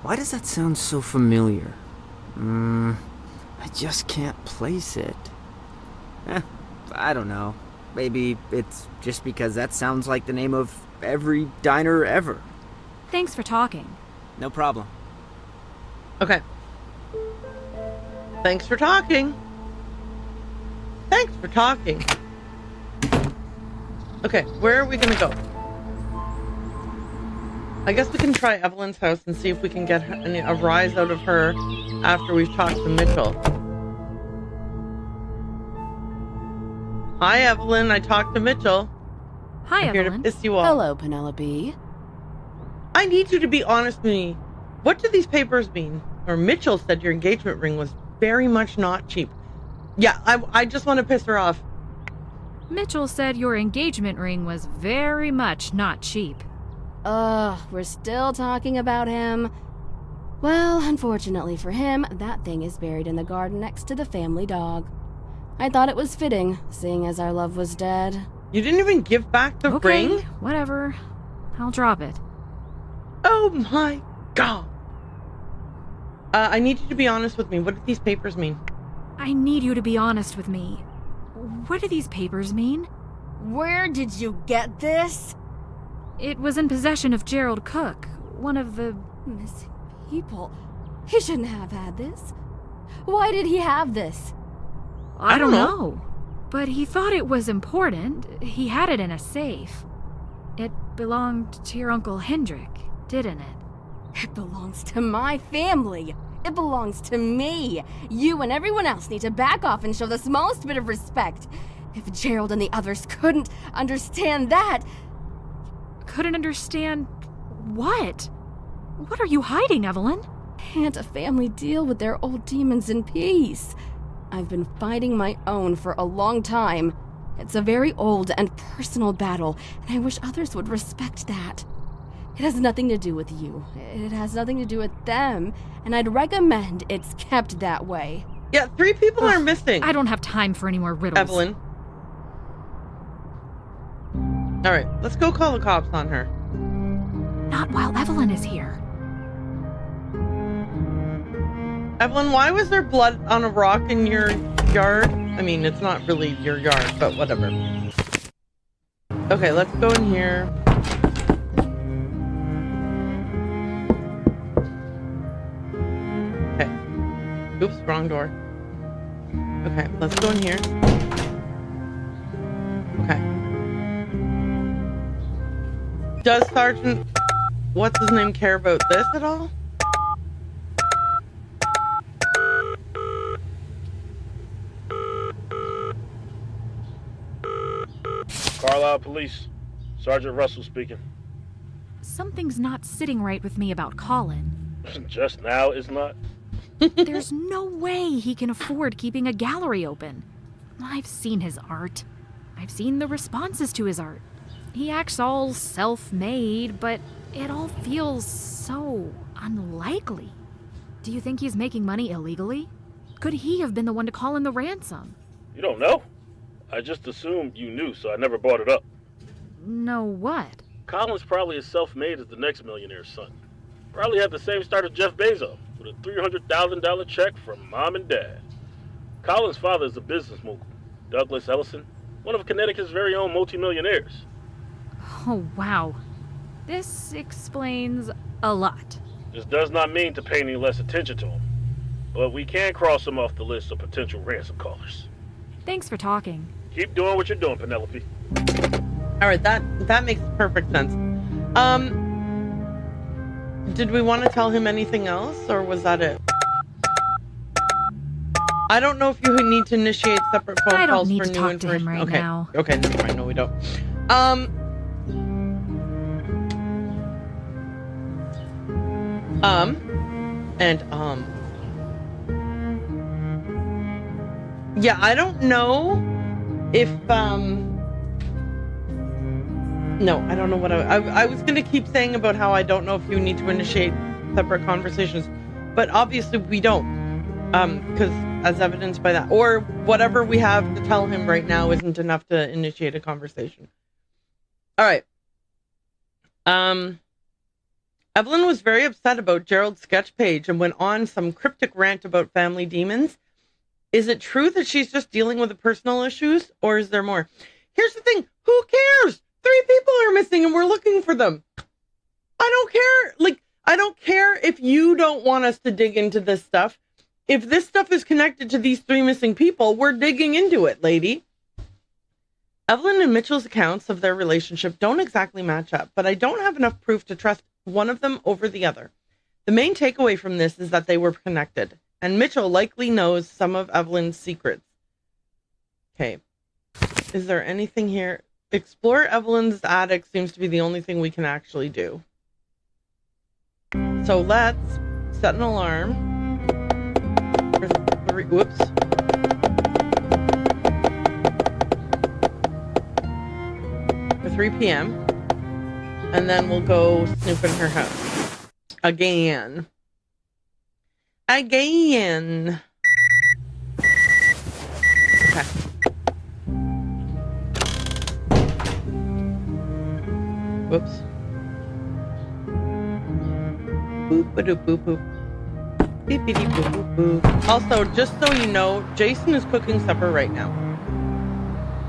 Why does that sound so familiar? I just can't place it. I don't know. Maybe it's just because that sounds like the name of every diner ever. Thanks for talking. No problem. Okay. Thanks for talking. Thanks for talking. Okay, where are we gonna go? I guess we can try Evelyn's house and see if we can get a rise out of her after we've talked to Mitchell. Hi, Evelyn. I talked to Mitchell. Hi, I'm here Evelyn. to piss you off. Hello, Penelope. I need you to be honest with me. What do these papers mean? Or Mitchell said your engagement ring was very much not cheap. Yeah, I just want to piss her off. Mitchell said your engagement ring was very much not cheap. We're still talking about him. Well, unfortunately for him, that thing is buried in the garden next to the family dog. I thought it was fitting, seeing as our love was dead. You didn't even give back the Okay, ring? whatever. I'll drop it. Oh my god. I need you to be honest with me. What do these papers mean? I need you to be honest with me. What do these papers mean? Where did you get this? It was in possession of Gerald Cook, one of the... Missing people. He shouldn't have had this. Why did he have this? I don't know. But he thought it was important. He had it in a safe. It belonged to your Uncle Hendrik, didn't it? It belongs to my family. It belongs to me. You and everyone else need to back off and show the smallest bit of respect. If Gerald and the others couldn't understand that... Couldn't understand what? What are you hiding, Evelyn? Can't a family deal with their old demons in peace? I've been fighting my own for a long time. It's a very old and personal battle, and I wish others would respect that. It has nothing to do with you. It has nothing to do with them, and I'd recommend it's kept that way. Yeah, 3 people are missing. I don't have time for any more riddles. Evelyn. All right, let's go call the cops on her. Not while Evelyn is here. Evelyn, why was there blood on a rock in your yard? I mean, it's not really your yard, but whatever. Okay, let's go in here. Okay. Oops, wrong door. Okay, let's go in here. Okay. Does Sergeant... what's his name care about this at all? Carlisle Police. Sergeant Russell speaking. Something's not sitting right with me about Colin. Just now is not? There's no way he can afford keeping a gallery open. I've seen his art. I've seen the responses to his art. He acts all self-made, but it all feels so unlikely. Do you think he's making money illegally? Could he have been the one to call in the ransom? You don't know. I just assumed you knew, so I never brought it up. No what? Colin's probably as self-made as the next millionaire's son. Probably had the same start as Jeff Bezos, with a $300,000 check from mom and dad. Colin's father is a business mogul, Douglas Ellison, one of Connecticut's very own multimillionaires. Oh, wow. This explains a lot. This does not mean to pay any less attention to him, but we can cross him off the list of potential ransom callers. Thanks for talking. Keep doing what you're doing, Penelope. All right, that makes perfect sense. Did we want to tell him anything else, or was that it? I don't know if you need to initiate separate phone calls for new information. I don't need to talk to him right now. Okay, never mind. No, we don't. Yeah, I don't know if, no, I don't know what I was going to keep saying about how I don't know if you need to initiate separate conversations, but obviously we don't, because as evidenced by that, or whatever we have to tell him right now isn't enough to initiate a conversation. All right. Evelyn was very upset about Gerald's sketch page and went on some cryptic rant about family demons. Is it true that she's just dealing with the personal issues, or is there more? Here's the thing. Who cares? 3 people are missing and we're looking for them. I don't care. I don't care if you don't want us to dig into this stuff. If this stuff is connected to these 3 missing people, we're digging into it, lady. Evelyn and Mitchell's accounts of their relationship don't exactly match up, but I don't have enough proof to trust one of them over the other. The main takeaway from this is that they were connected, and Mitchell likely knows some of Evelyn's secrets. Okay. Is there anything here? Explore Evelyn's attic seems to be the only thing we can actually do. So let's set an alarm for 3, whoops. For 3 p.m. And then we'll go snoop in her house. Again. Okay. Whoops. Boop-a-doop boop-boop. Beep-a-dee boop-boop-boop. Also, just so you know, Jason is cooking supper right now.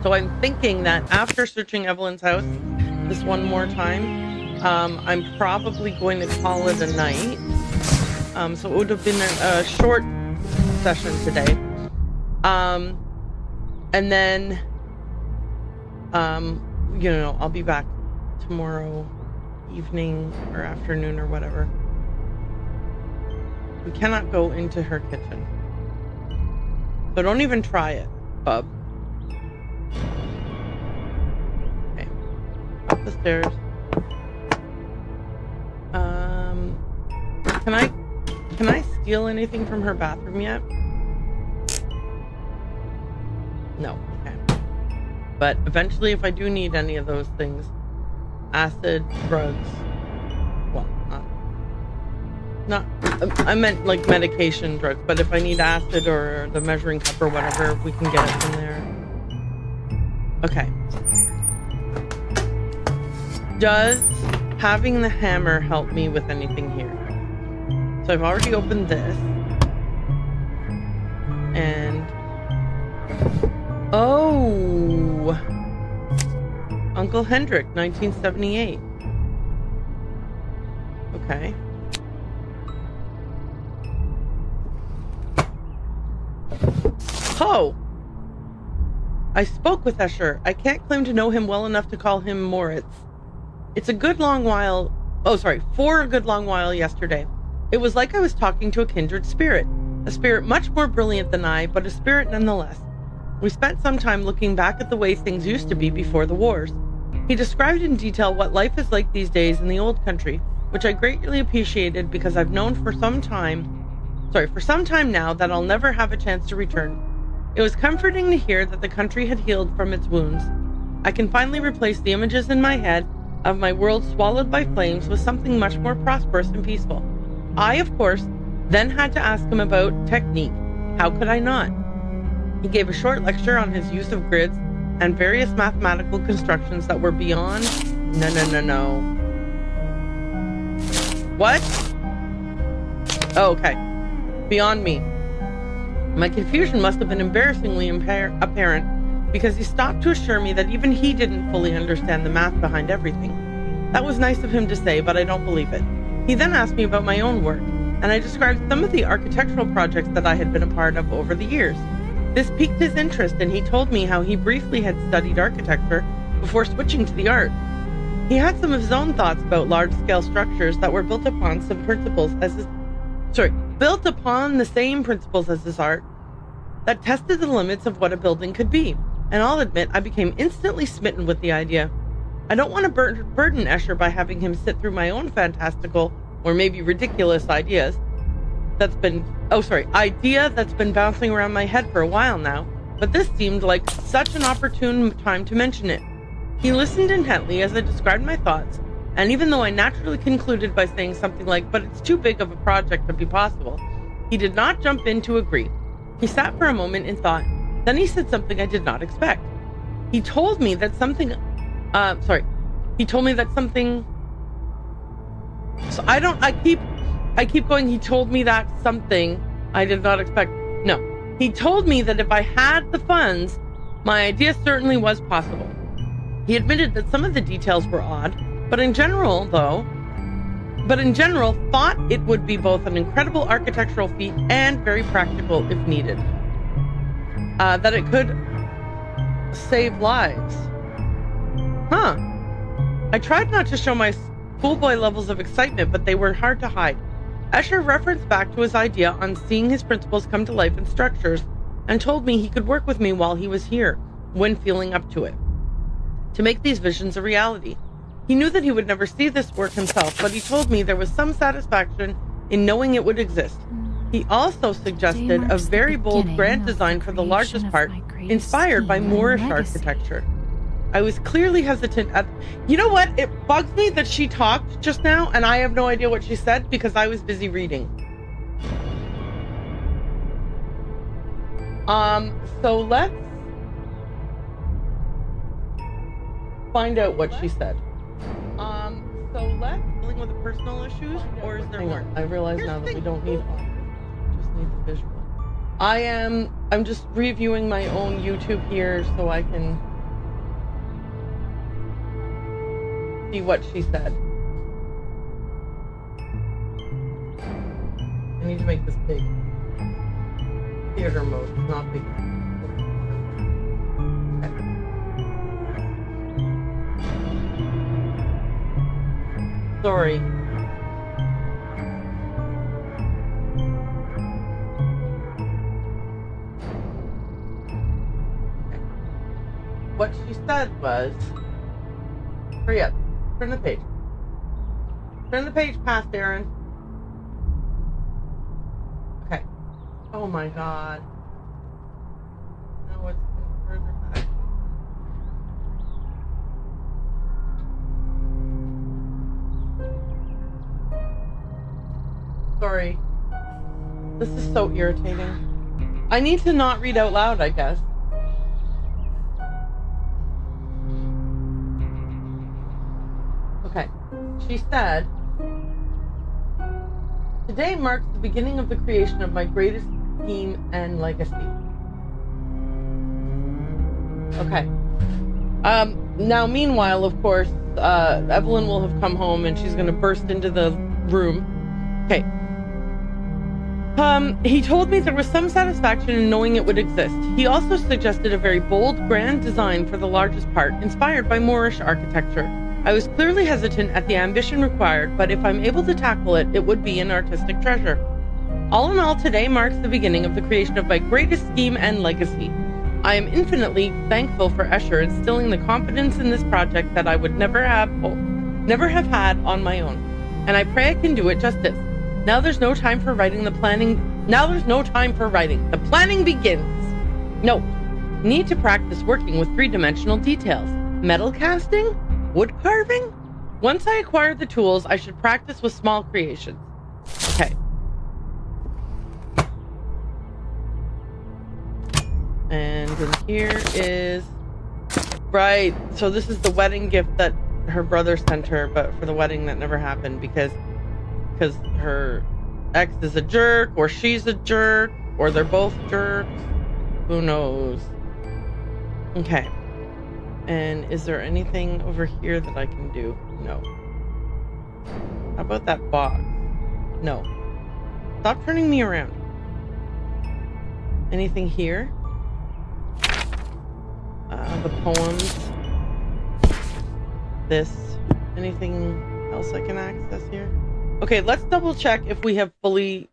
So I'm thinking that after searching Evelyn's house this one more time, I'm probably going to call it a night. So it would have been a short session today. And then, I'll be back tomorrow evening or afternoon or whatever. We cannot go into her kitchen. So don't even try it, bub. Okay. Up the stairs. Can I steal anything from her bathroom yet? No. Okay. But eventually, if I do need any of those things, acid, drugs, well, not I meant like medication drugs, but if I need acid or the measuring cup or whatever, we can get it from there. Okay. Does having the hammer help me with anything here? So I've already opened this. And oh, Uncle Hendrik, 1978. Okay. Oh! I spoke with Escher. I can't claim to know him well enough to call him Moritz. It's a good long while... Oh, sorry. For a good long while yesterday. It was like I was talking to a kindred spirit. A spirit much more brilliant than I, but a spirit nonetheless. We spent some time looking back at the way things used to be before the wars. He described in detail what life is like these days in the old country, which I greatly appreciated because I've known for some time now that I'll never have a chance to return. It was comforting to hear that the country had healed from its wounds. I can finally replace the images in my head of my world swallowed by flames with something much more prosperous and peaceful. I, of course, then had to ask him about technique. How could I not? He gave a short lecture on his use of grids and various mathematical constructions that were beyond... No. What? Oh, okay. Beyond me. My confusion must have been embarrassingly apparent because he stopped to assure me that even he didn't fully understand the math behind everything. That was nice of him to say, but I don't believe it. He then asked me about my own work, and I described some of the architectural projects that I had been a part of over the years. This piqued his interest, and he told me how he briefly had studied architecture before switching to the art. He had some of his own thoughts about large-scale structures that were built upon the same principles as his art that tested the limits of what a building could be. And I'll admit, I became instantly smitten with the idea. I don't want to burden Escher by having him sit through my own fantastical, or maybe ridiculous idea that's been bouncing around my head for a while now, but this seemed like such an opportune time to mention it. He listened intently as I described my thoughts, and even though I naturally concluded by saying something like, but it's too big of a project to be possible, he did not jump in to agree. He sat for a moment in thought, then he said something I did not expect. He told me that something... So I keep going, he told me that something I did not expect. No. He told me that if I had the funds, my idea certainly was possible. He admitted that some of the details were odd, but in general, thought it would be both an incredible architectural feat and very practical if needed. That it could save lives. Huh. I tried not to show my schoolboy levels of excitement, but they were hard to hide. Escher referenced back to his idea on seeing his principles come to life in structures and told me he could work with me while he was here, when feeling up to it, to make these visions a reality. He knew that he would never see this work himself, but he told me there was some satisfaction in knowing it would exist. He also suggested a very bold grand design for the largest part, inspired by Moorish architecture. I was clearly hesitant at... You know what? It bugs me that she talked just now, and I have no idea what she said because I was busy reading. So let's find out what she said. So let's dealing with the personal issues, or is there more? I realize now that we don't need audio, just need the visual. I'm just reviewing my own YouTube here so I can see what she said. I need to make this big. Theater mode, it's not big. Okay. Sorry. what she said was, hurry up, turn the page. Turn the page past Aaron. Okay. Oh my god. No, it's further back. Sorry. This is so irritating. I need to not read out loud, I guess. Okay. She said, today marks the beginning of the creation of my greatest scheme and legacy. Okay. Now, meanwhile, of course, Evelyn will have come home and she's going to burst into the room. Okay. He told me there was some satisfaction in knowing it would exist. He also suggested a very bold, grand design for the largest part, inspired by Moorish architecture. I was clearly hesitant at the ambition required, but if I'm able to tackle it, it would be an artistic treasure. All in all, today marks the beginning of the creation of my greatest scheme and legacy. I am infinitely thankful for Escher instilling the confidence in this project that I would never have had on my own, and I pray I can do it justice. Now there's no time for writing the planning. The planning begins. Note, need to practice working with three-dimensional details. Metal casting? Wood carving? Once I acquire the tools, I should practice with small creations. Okay. And in here is... Right, so this is the wedding gift that her brother sent her, but for the wedding that never happened because her ex is a jerk, or she's a jerk, or they're both jerks. Who knows? Okay. And is there anything over here that I can do? No. How about that box? No. Stop turning me around. Anything here? The poems. This. Anything else I can access here? Okay, let's double check if we have fully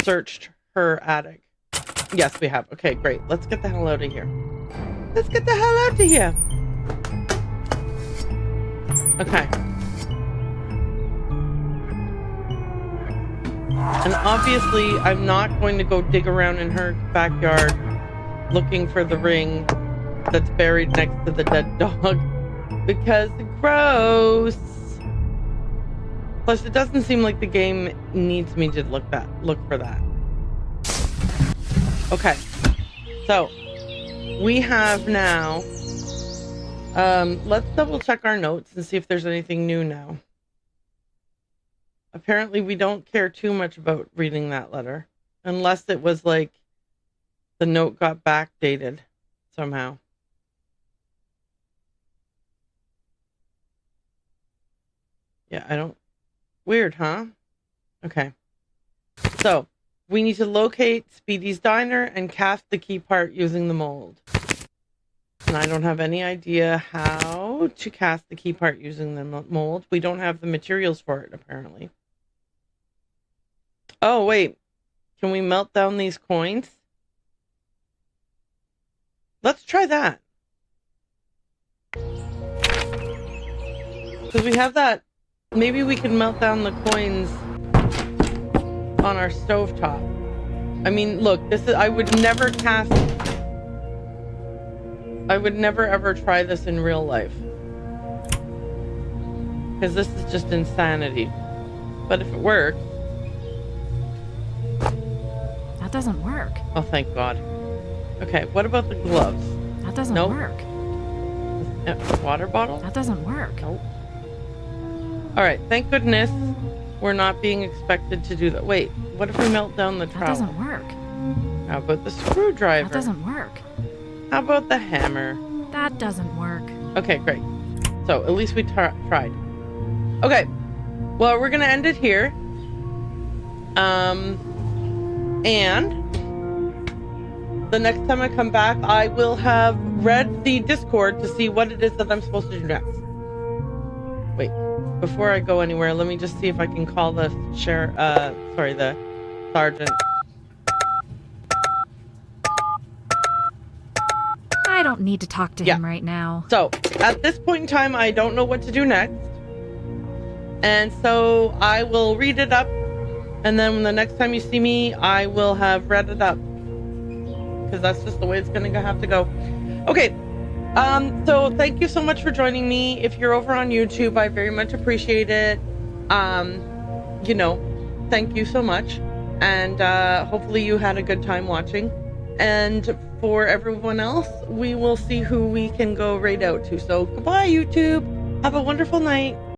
searched her attic. Yes, we have. Okay, great. Let's get the hell out of here. Let's get the hell out of here. Okay. And obviously, I'm not going to go dig around in her backyard looking for the ring that's buried next to the dead dog. Because gross. Plus, it doesn't seem like the game needs me to look for that. Okay. So, we have now... let's double check our notes and see if there's anything new now. Apparently, we don't care too much about reading that letter. Unless it was like... the note got backdated somehow. Yeah, I don't... Weird, huh? Okay. So, we need to locate Speedy's diner and cast the key part using the mold. And I don't have any idea how to cast the key part using the mold. We don't have the materials for it, apparently. Oh, wait. Can we melt down these coins? Let's try that. Because we have that. Maybe we can melt down the coins on our stovetop. I mean, look, this is... I would never ever try this in real life. Because this is just insanity. But if it works... That doesn't work. Oh, thank God. Okay, what about the gloves? That doesn't work. Water bottle? That doesn't work. Nope. Alright, thank goodness we're not being expected to do that. Wait, what if we melt down the trowel? That doesn't work. How about the screwdriver? That doesn't work. How about the hammer? That doesn't work. Okay, great. So, at least we tried. Okay. Well, we're going to end it here. And the next time I come back, I will have read the Discord to see what it is that I'm supposed to do next. Wait, before I go anywhere, let me just see if I can call the the sergeant. I don't don't need to talk to him right now. So, at this point in time, I don't know what to do next. And so I will read it up. And then the next time you see me, I will have read it up. Because that's just the way it's going to have to go. Okay. So thank you so much for joining me. If you're over on YouTube, I very much appreciate it. You know, thank you so much. And hopefully you had a good time watching. And for everyone else, we will see who we can go raid out to. So goodbye, YouTube. Have a wonderful night.